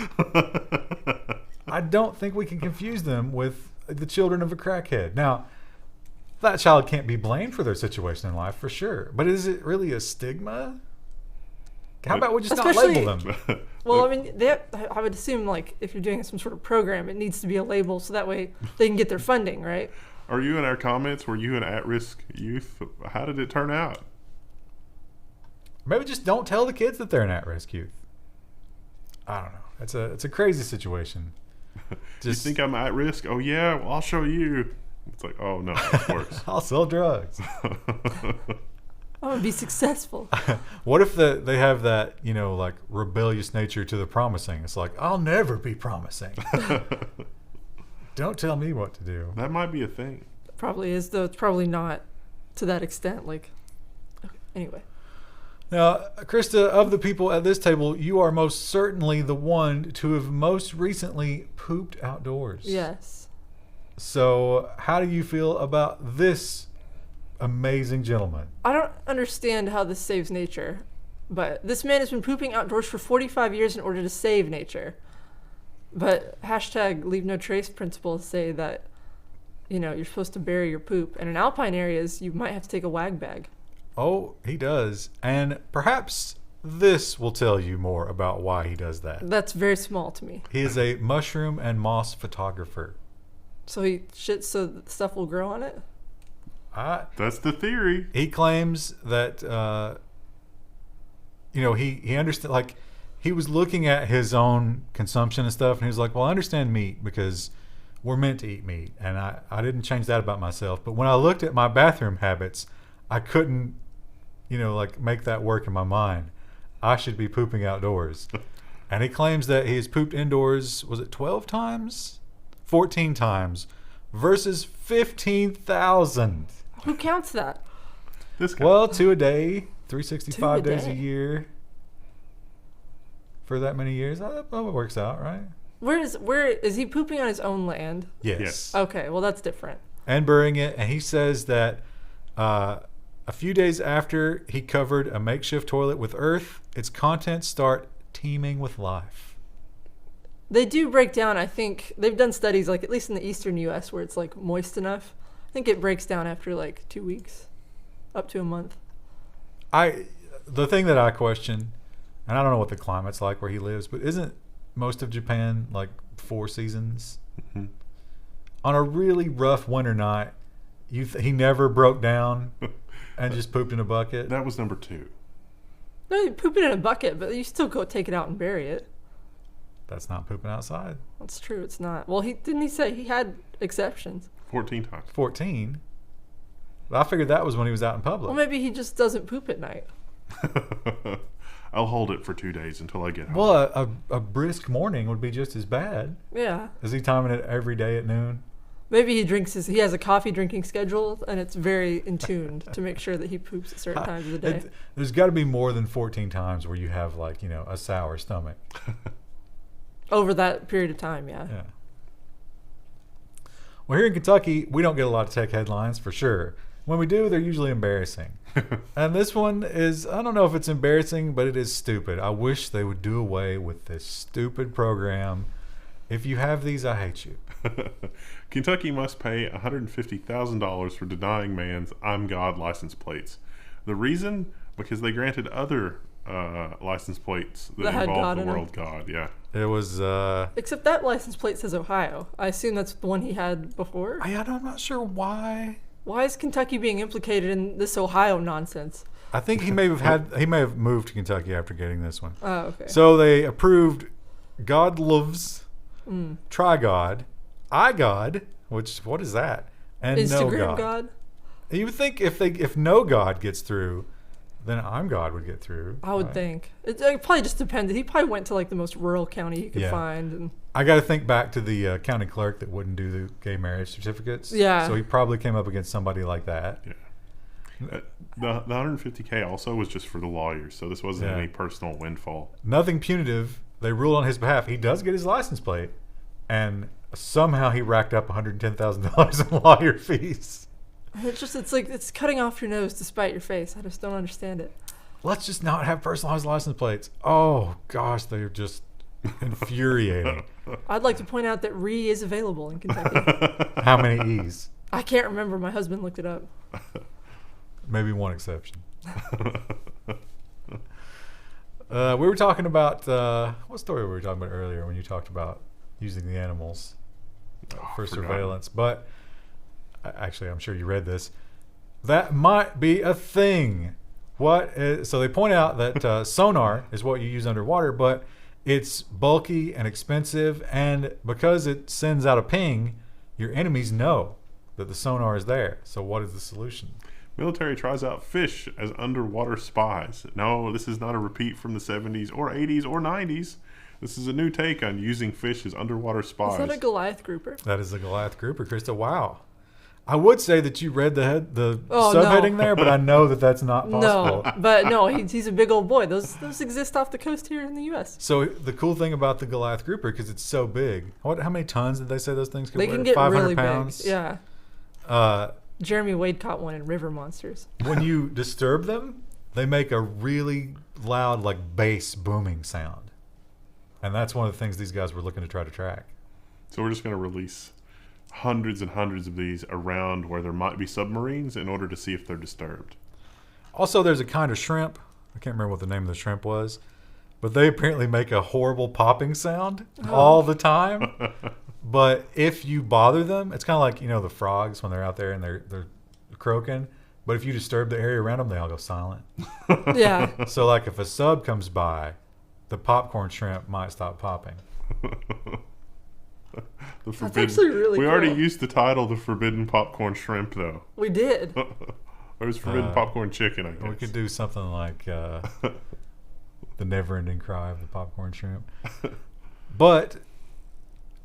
I don't think we can confuse them with the children of a crackhead. Now, that child can't be blamed for their situation in life for sure. But is it really a stigma? How about we just not Especially- label them? Well, I mean, I would assume, like, if you're doing some sort of program, it needs to be a label so that way they can get their funding, right? Are you in our comments? Were you an at-risk youth? How did it turn out? Maybe just don't tell the kids that they're an at-risk youth. I don't know. It's a crazy situation. You think I'm at risk? Oh yeah, well, I'll show you. It's like, oh no, it's worse. I'll sell drugs. I'm gonna be successful. What if they have that, like rebellious nature to the promising? It's like, I'll never be promising. Don't tell me what to do. That might be a thing. Probably is, though it's probably not to that extent. Like, anyway. Now, Krista, of the people at this table, you are most certainly the one to have most recently pooped outdoors. Yes. So, how do you feel about this amazing gentleman? I don't understand how this saves nature, but this man has been pooping outdoors for 45 years in order to save nature. But hashtag leave no trace principles say that, you're supposed to bury your poop. And in alpine areas, you might have to take a wag bag. Oh, he does. And perhaps this will tell you more about why he does that. That's very small to me. He is a mushroom and moss photographer. So he shits so that stuff will grow on it? That's the theory. He claims that, he understand, like, he was looking at his own consumption and stuff, and he was like, well, I understand meat because we're meant to eat meat. And I didn't change that about myself. But when I looked at my bathroom habits, I couldn't, make that work in my mind. I should be pooping outdoors. And he claims that he has pooped indoors, was it 12 times? 14 times versus 15,000. Who counts that? This guy. Well, 2 a day, 365 2 a days a day. year. For that many years, that works out, right? Where is he pooping on his own land? Yes. Okay, well that's different. And burying it. And he says that a few days after he covered a makeshift toilet with earth, its contents start teeming with life. They do break down, I think. They've done studies, like at least in the eastern U.S., where it's like moist enough. I think it breaks down after like 2 weeks, up to a month. The thing that I question, and I don't know what the climate's like where he lives, but isn't most of Japan like 4 seasons? Mm-hmm. On a really rough winter night, he never broke down and just pooped in a bucket? That was number 2. No, you poop it in a bucket, but you still go take it out and bury it. That's not pooping outside. That's true, it's not. Well, didn't he say he had exceptions? 14 times. 14? I figured that was when he was out in public. Well, maybe he just doesn't poop at night. I'll hold it for 2 days until I get home. Well, a brisk morning would be just as bad. Yeah. Is he timing it every day at noon? Maybe he has a coffee drinking schedule, and it's very in tuned to make sure that he poops at certain times of the day. There's got to be more than 14 times where you have like, a sour stomach. Over that period of time, yeah. Yeah. Well, here in Kentucky, we don't get a lot of tech headlines for sure. When we do, they're usually embarrassing. And this one is, I don't know if it's embarrassing, but it is stupid. I wish they would do away with this stupid program. If you have these, I hate you. Kentucky must pay $150,000 for denying man's I'm God license plates. The reason? Because they granted other license plates that had involved God the in 'em. word God. Yeah. It was, Except that license plate says Ohio. I assume that's the one he had before. I'm not sure why. Why is Kentucky being implicated in this Ohio nonsense? I think he may have moved to Kentucky after getting this one. Oh, okay. So they approved God loves, Try God, I God, what is that? And Instagram No God. God? You would think if No God gets through, then I'm God would get through. I would right? think. It probably just depended. He probably went to like the most rural county he could Yeah. find. And I got to think back to the county clerk that wouldn't do the gay marriage certificates. Yeah. So he probably came up against somebody like that. Yeah. The $150K also was just for the lawyers, so this wasn't Yeah. any personal windfall. Nothing punitive. They ruled on his behalf. He does get his license plate, and somehow he racked up $110,000 in lawyer fees. it's like it's cutting off your nose to spite your face. I just don't understand it. Let's just not have personalized license plates. Oh gosh, they're just infuriating. I'd like to point out that Re is available in Kentucky. How many E's? I can't remember. My husband looked it up. Maybe one exception. We were talking about what story were we talking about earlier when you talked about using the animals for surveillance? But actually, I'm sure you read this. That might be a thing. So they point out that sonar is what you use underwater, but it's bulky and expensive, and because it sends out a ping, your enemies know that the sonar is there. So what is the solution? Military tries out fish as underwater spies. No, this is not a repeat from the 70s or 80s or 90s. This is a new take on using fish as underwater spies. Is that a Goliath grouper? That is the Goliath grouper, Krista. Wow. I would say that you read the subheading there, but I know that that's not possible. No, but no, he's a big old boy. Those exist off the coast here in the U.S. So the cool thing about the Goliath grouper, because it's so big, how many tons did they say those things could They weigh? can get 500 really pounds? big. Yeah. Jeremy Wade caught one in River Monsters. When you disturb them, they make a really loud, like bass booming sound. And that's one of the things these guys were looking to try to track. So we're just going to release hundreds and hundreds of these around where there might be submarines in order to see if they're disturbed. Also, there's a kind of shrimp. I can't remember what the name of the shrimp was, but they apparently make a horrible popping sound all the time. But if you bother them, it's kind of like, the frogs when they're out there and they're croaking. But if you disturb the area around them, they all go silent. Yeah. So like if a sub comes by, the popcorn shrimp might stop popping. That's actually really We cool. already used the title, The Forbidden Popcorn Shrimp, though. We did. Or it was Forbidden Popcorn Chicken, I guess. We could do something like the never-ending cry of the popcorn shrimp. But,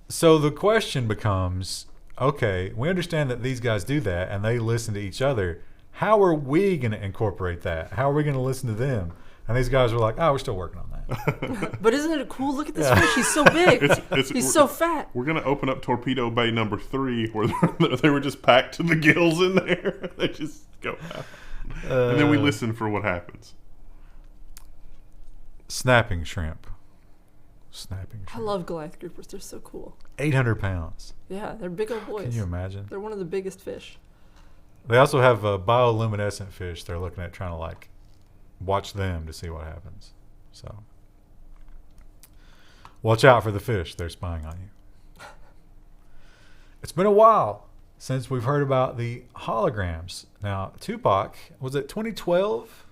so the question becomes, okay, we understand that these guys do that and they listen to each other. How are we going to incorporate that? How are we going to listen to them? And these guys were like, we're still working on that. But isn't it cool? Look at this fish. He's so big. He's so fat. We're going to open up Torpedo Bay number 3 where they were just packed to the gills in there. They just go out. And then we listen for what happens. Snapping shrimp. I love Goliath groupers. They're so cool. 800 pounds. Yeah, they're big old boys. Can you imagine? They're one of the biggest fish. They also have bioluminescent fish they're looking at trying to watch them to see what happens. So watch out for the fish. They're spying on you. It's been a while since we've heard about the holograms. Now, Tupac, was it 2012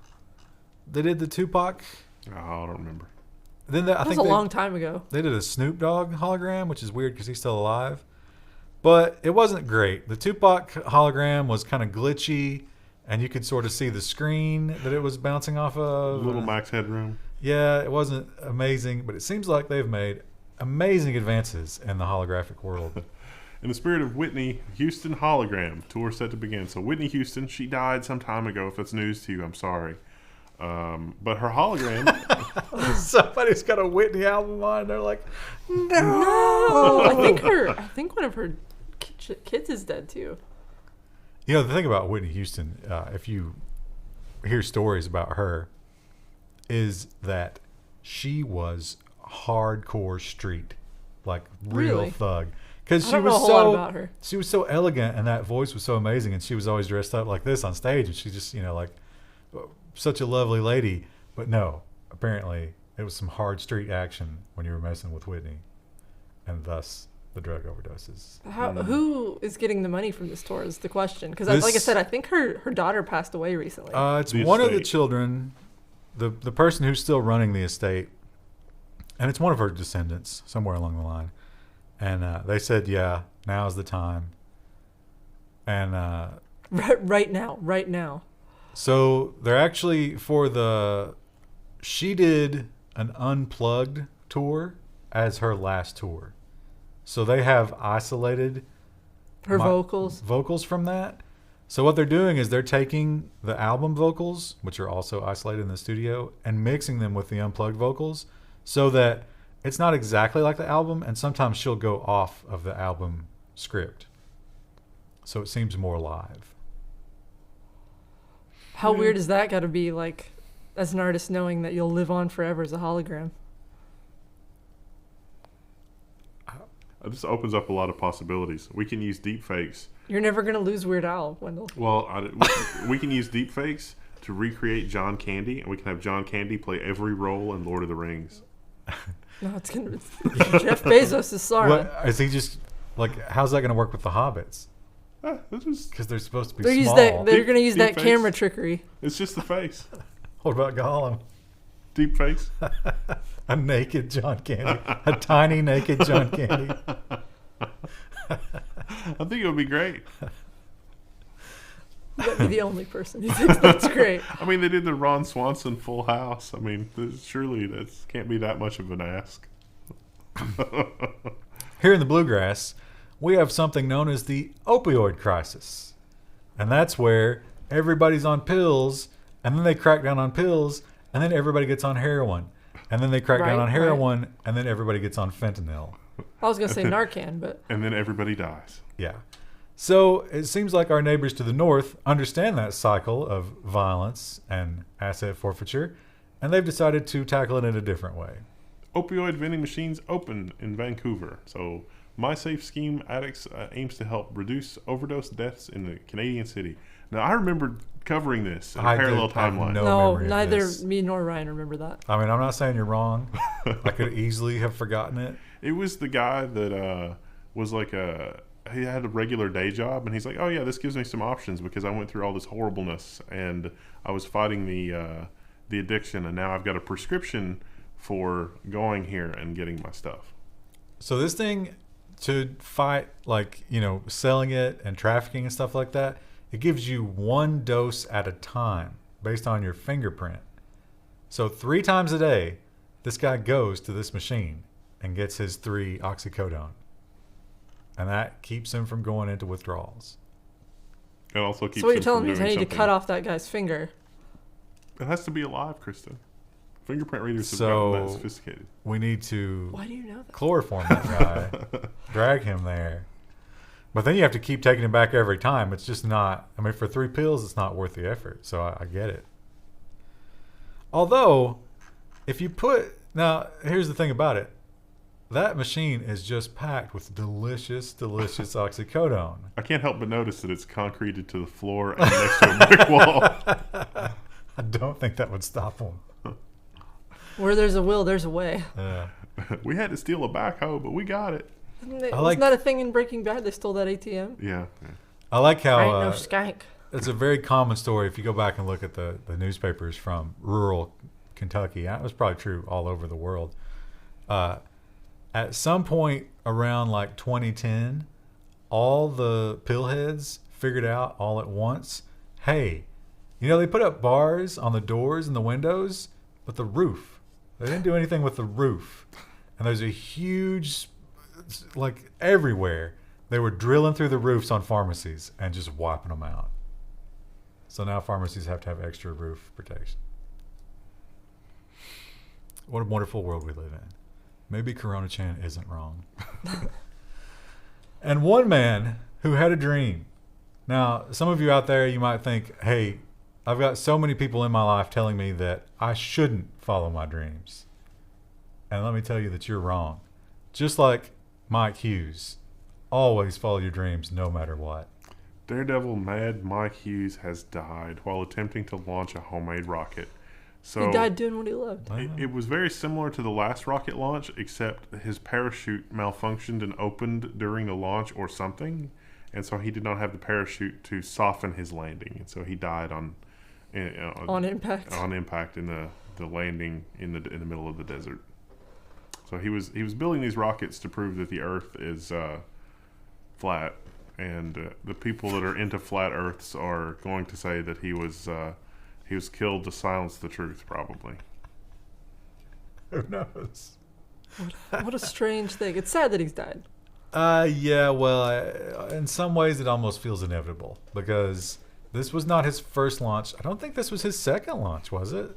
they did the Tupac? Oh, I don't remember. Then That was a long time ago. They did a Snoop Dogg hologram, which is weird because he's still alive. But it wasn't great. The Tupac hologram was kind of glitchy, and you could sort of see the screen that it was bouncing off of. Little max headroom. Yeah, it wasn't amazing, but it seems like they've made amazing advances in the holographic world. In the spirit of Whitney Houston hologram, tour set to begin. So Whitney Houston, she died some time ago. If that's news to you, I'm sorry. But her hologram... Somebody's got a Whitney album on, and they're like, No! I think one of her kids is dead, too. The thing about Whitney Houston, if you hear stories about her, is that she was hardcore street, like real Really? thug. Because I don't know a whole lot about her. She was so elegant, and that voice was so amazing, and she was always dressed up like this on stage, and she just, such a lovely lady. But no, apparently it was some hard street action when you were messing with Whitney, and thus the drug overdoses. Who is getting the money from this tour is the question. Because like I said, I think her daughter passed away recently. It's one of the children, the person who's still running the estate, and it's one of her descendants somewhere along the line. And they said, yeah, now's the time. And right now. So they're actually she did an unplugged tour as her last tour. So they have isolated Her vocals from that. So what they're doing is they're taking the album vocals, which are also isolated in the studio, and mixing them with the unplugged vocals so that it's not exactly like the album, and sometimes she'll go off of the album script. So it seems more live. How weird is that got to be, like, as an artist knowing that you'll live on forever as a hologram? This opens up a lot of possibilities. We can use deep fakes. You're never going to lose Weird Al, Wendell. Well, we can use deep fakes to recreate John Candy, and we can have John Candy play every role in Lord of the Rings. No, it's gonna. Jeff Bezos is Sauron. What is he just like? How's that going to work with the hobbits? Because they're supposed to be small. They're going to use that face. camera trickery. It's just the face. What about Gollum? Deep face. A naked John Candy. A tiny naked John Candy. I think it would be great. That'd be the only person who thinks that's great. I mean, they did the Ron Swanson Full House. I mean, surely that can't be that much of an ask. Here in the Bluegrass, we have something known as the opioid crisis. And that's where everybody's on pills, and then they crack down on pills, and then everybody gets on heroin. And then they crack down on heroin, and then everybody gets on fentanyl. I was going to say Narcan, but... And then everybody dies. Yeah. So it seems like our neighbors to the north understand that cycle of violence and asset forfeiture, and they've decided to tackle it in a different way. Opioid vending machines open in Vancouver. So MySafe Scheme Addicts aims to help reduce overdose deaths in the Canadian city. Now, I remember covering this in a parallel timeline. No, neither me nor Ryan remember that. I mean, I'm not saying you're wrong. I could easily have forgotten it. It was the guy that was like he had a regular day job, and he's like, oh yeah, this gives me some options because I went through all this horribleness and I was fighting the addiction, and now I've got a prescription for going here and getting my stuff. So this thing, to fight like, selling it and trafficking and stuff like that, it gives you one dose at a time based on your fingerprint. So 3 times a day, this guy goes to this machine and gets his 3 oxycodone. And that keeps him from going into withdrawals. It also keeps. So what you're him telling from me is I doing need to something. cut off that guy's finger. It has to be alive, Krista. Fingerprint readers have So- gotten that sophisticated. We need to Why do you know that? chloroform that guy, drag him there. But then you have to keep taking him back every time. It's just not, I mean, for 3 pills, it's not worth the effort. So I get it. Although, if you now, here's the thing about it. That machine is just packed with delicious, delicious oxycodone. I can't help but notice that it's concreted to the floor and next to a brick wall. I don't think that would stop him. Where there's a will, there's a way. We had to steal a backhoe, but we got it. Wasn't that a thing in Breaking Bad? They stole that ATM? Yeah. I like how I ain't no skank. it's a very common story. If you go back and look at the newspapers from rural Kentucky, that was probably true all over the world. At some point around like 2010, all the pillheads figured out all at once, hey, they put up bars on the doors and the windows, but the roof, they didn't do anything with the roof. And there's a huge, like everywhere, they were drilling through the roofs on pharmacies and just wiping them out. So now pharmacies have to have extra roof protection. What a wonderful world we live in. Maybe Corona Chan isn't wrong. And one man who had a dream. Now, some of you out there, you might think, hey, I've got so many people in my life telling me that I shouldn't follow my dreams. And let me tell you that you're wrong. Just like Mike Hughes, always follow your dreams no matter what. Daredevil Mad Mike Hughes has died while attempting to launch a homemade rocket. So He died doing what he loved. it was very similar to the last rocket launch, except his parachute malfunctioned and opened during the launch or something. And so he did not have the parachute to soften his landing. And so he died on impact. On impact in the landing in the middle of the desert. So he was building these rockets to prove that the Earth is flat, and the people that are into flat Earths are going to say that he was killed to silence the truth, probably. Who knows? What a strange thing. It's sad that he's died. Yeah, well, in some ways it almost feels inevitable because this was not his first launch. I don't think this was his second launch, was it?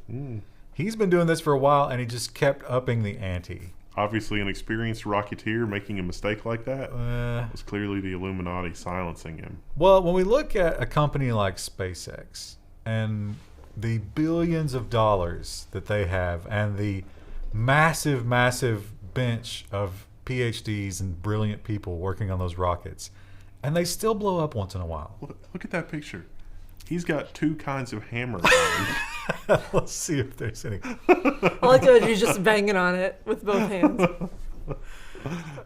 He's been doing this for a while, and he just kept upping the ante. Obviously, an experienced rocketeer making a mistake like that was clearly the Illuminati silencing him. Well, when we look at a company like SpaceX and the billions of dollars that they have and the massive, massive bench of PhDs and brilliant people working on those rockets, and they still blow up once in a while. Look at that picture. He's got two kinds of hammer on him. Let's see if there's any. I like to imagine he's just banging on it with both hands.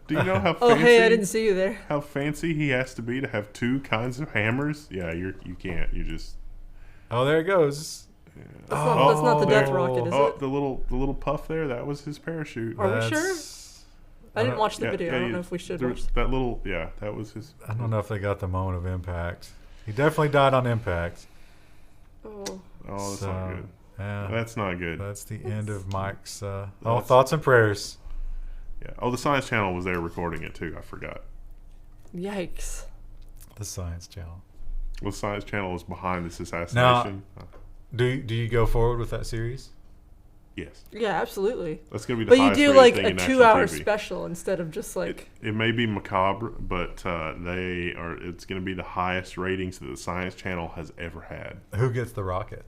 Do you know how fancy? Oh, hey, I didn't see you there. How fancy he has to be to have two kinds of hammers? Yeah, you can't. You just. Oh, there it goes. That's not the death rocket, is it? The little puff there. That was his parachute. Are we sure? I didn't watch the Yeah, video. yeah, I don't know if we should watch. That little. Yeah, that was his. I don't know if they got the moment of impact. He definitely died on impact. Oh. Oh, that's not good. Yeah, That's not good. that's the end of Mike's. Thoughts and prayers. Yeah. Oh, the Science Channel was there recording it too. I forgot. Yikes. The Science Channel. Well, the Science Channel was behind this assassination. Do you go forward with that series? Yes. Yeah, absolutely. That's gonna be the But you highest do rated like thing a in national 2-hour TV. special instead of just like. It may be macabre, but it's going to be the highest ratings that the Science Channel has ever had. Who gets the rocket?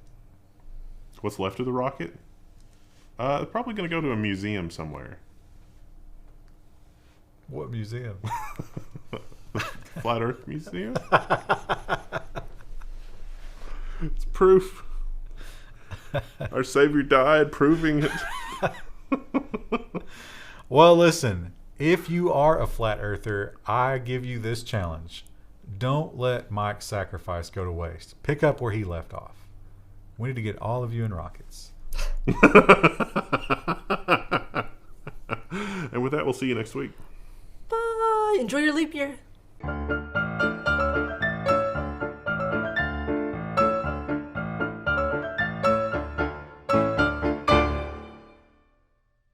What's left of the rocket? Probably going to go to a museum somewhere. What museum? Flat Earth Museum. It's proof. Our Savior died, proving it. Well, listen. If you are a flat earther, I give you this challenge. Don't let Mike's sacrifice go to waste. Pick up where he left off. We need to get all of you in rockets. And with that, we'll see you next week. Bye. Enjoy your leap year.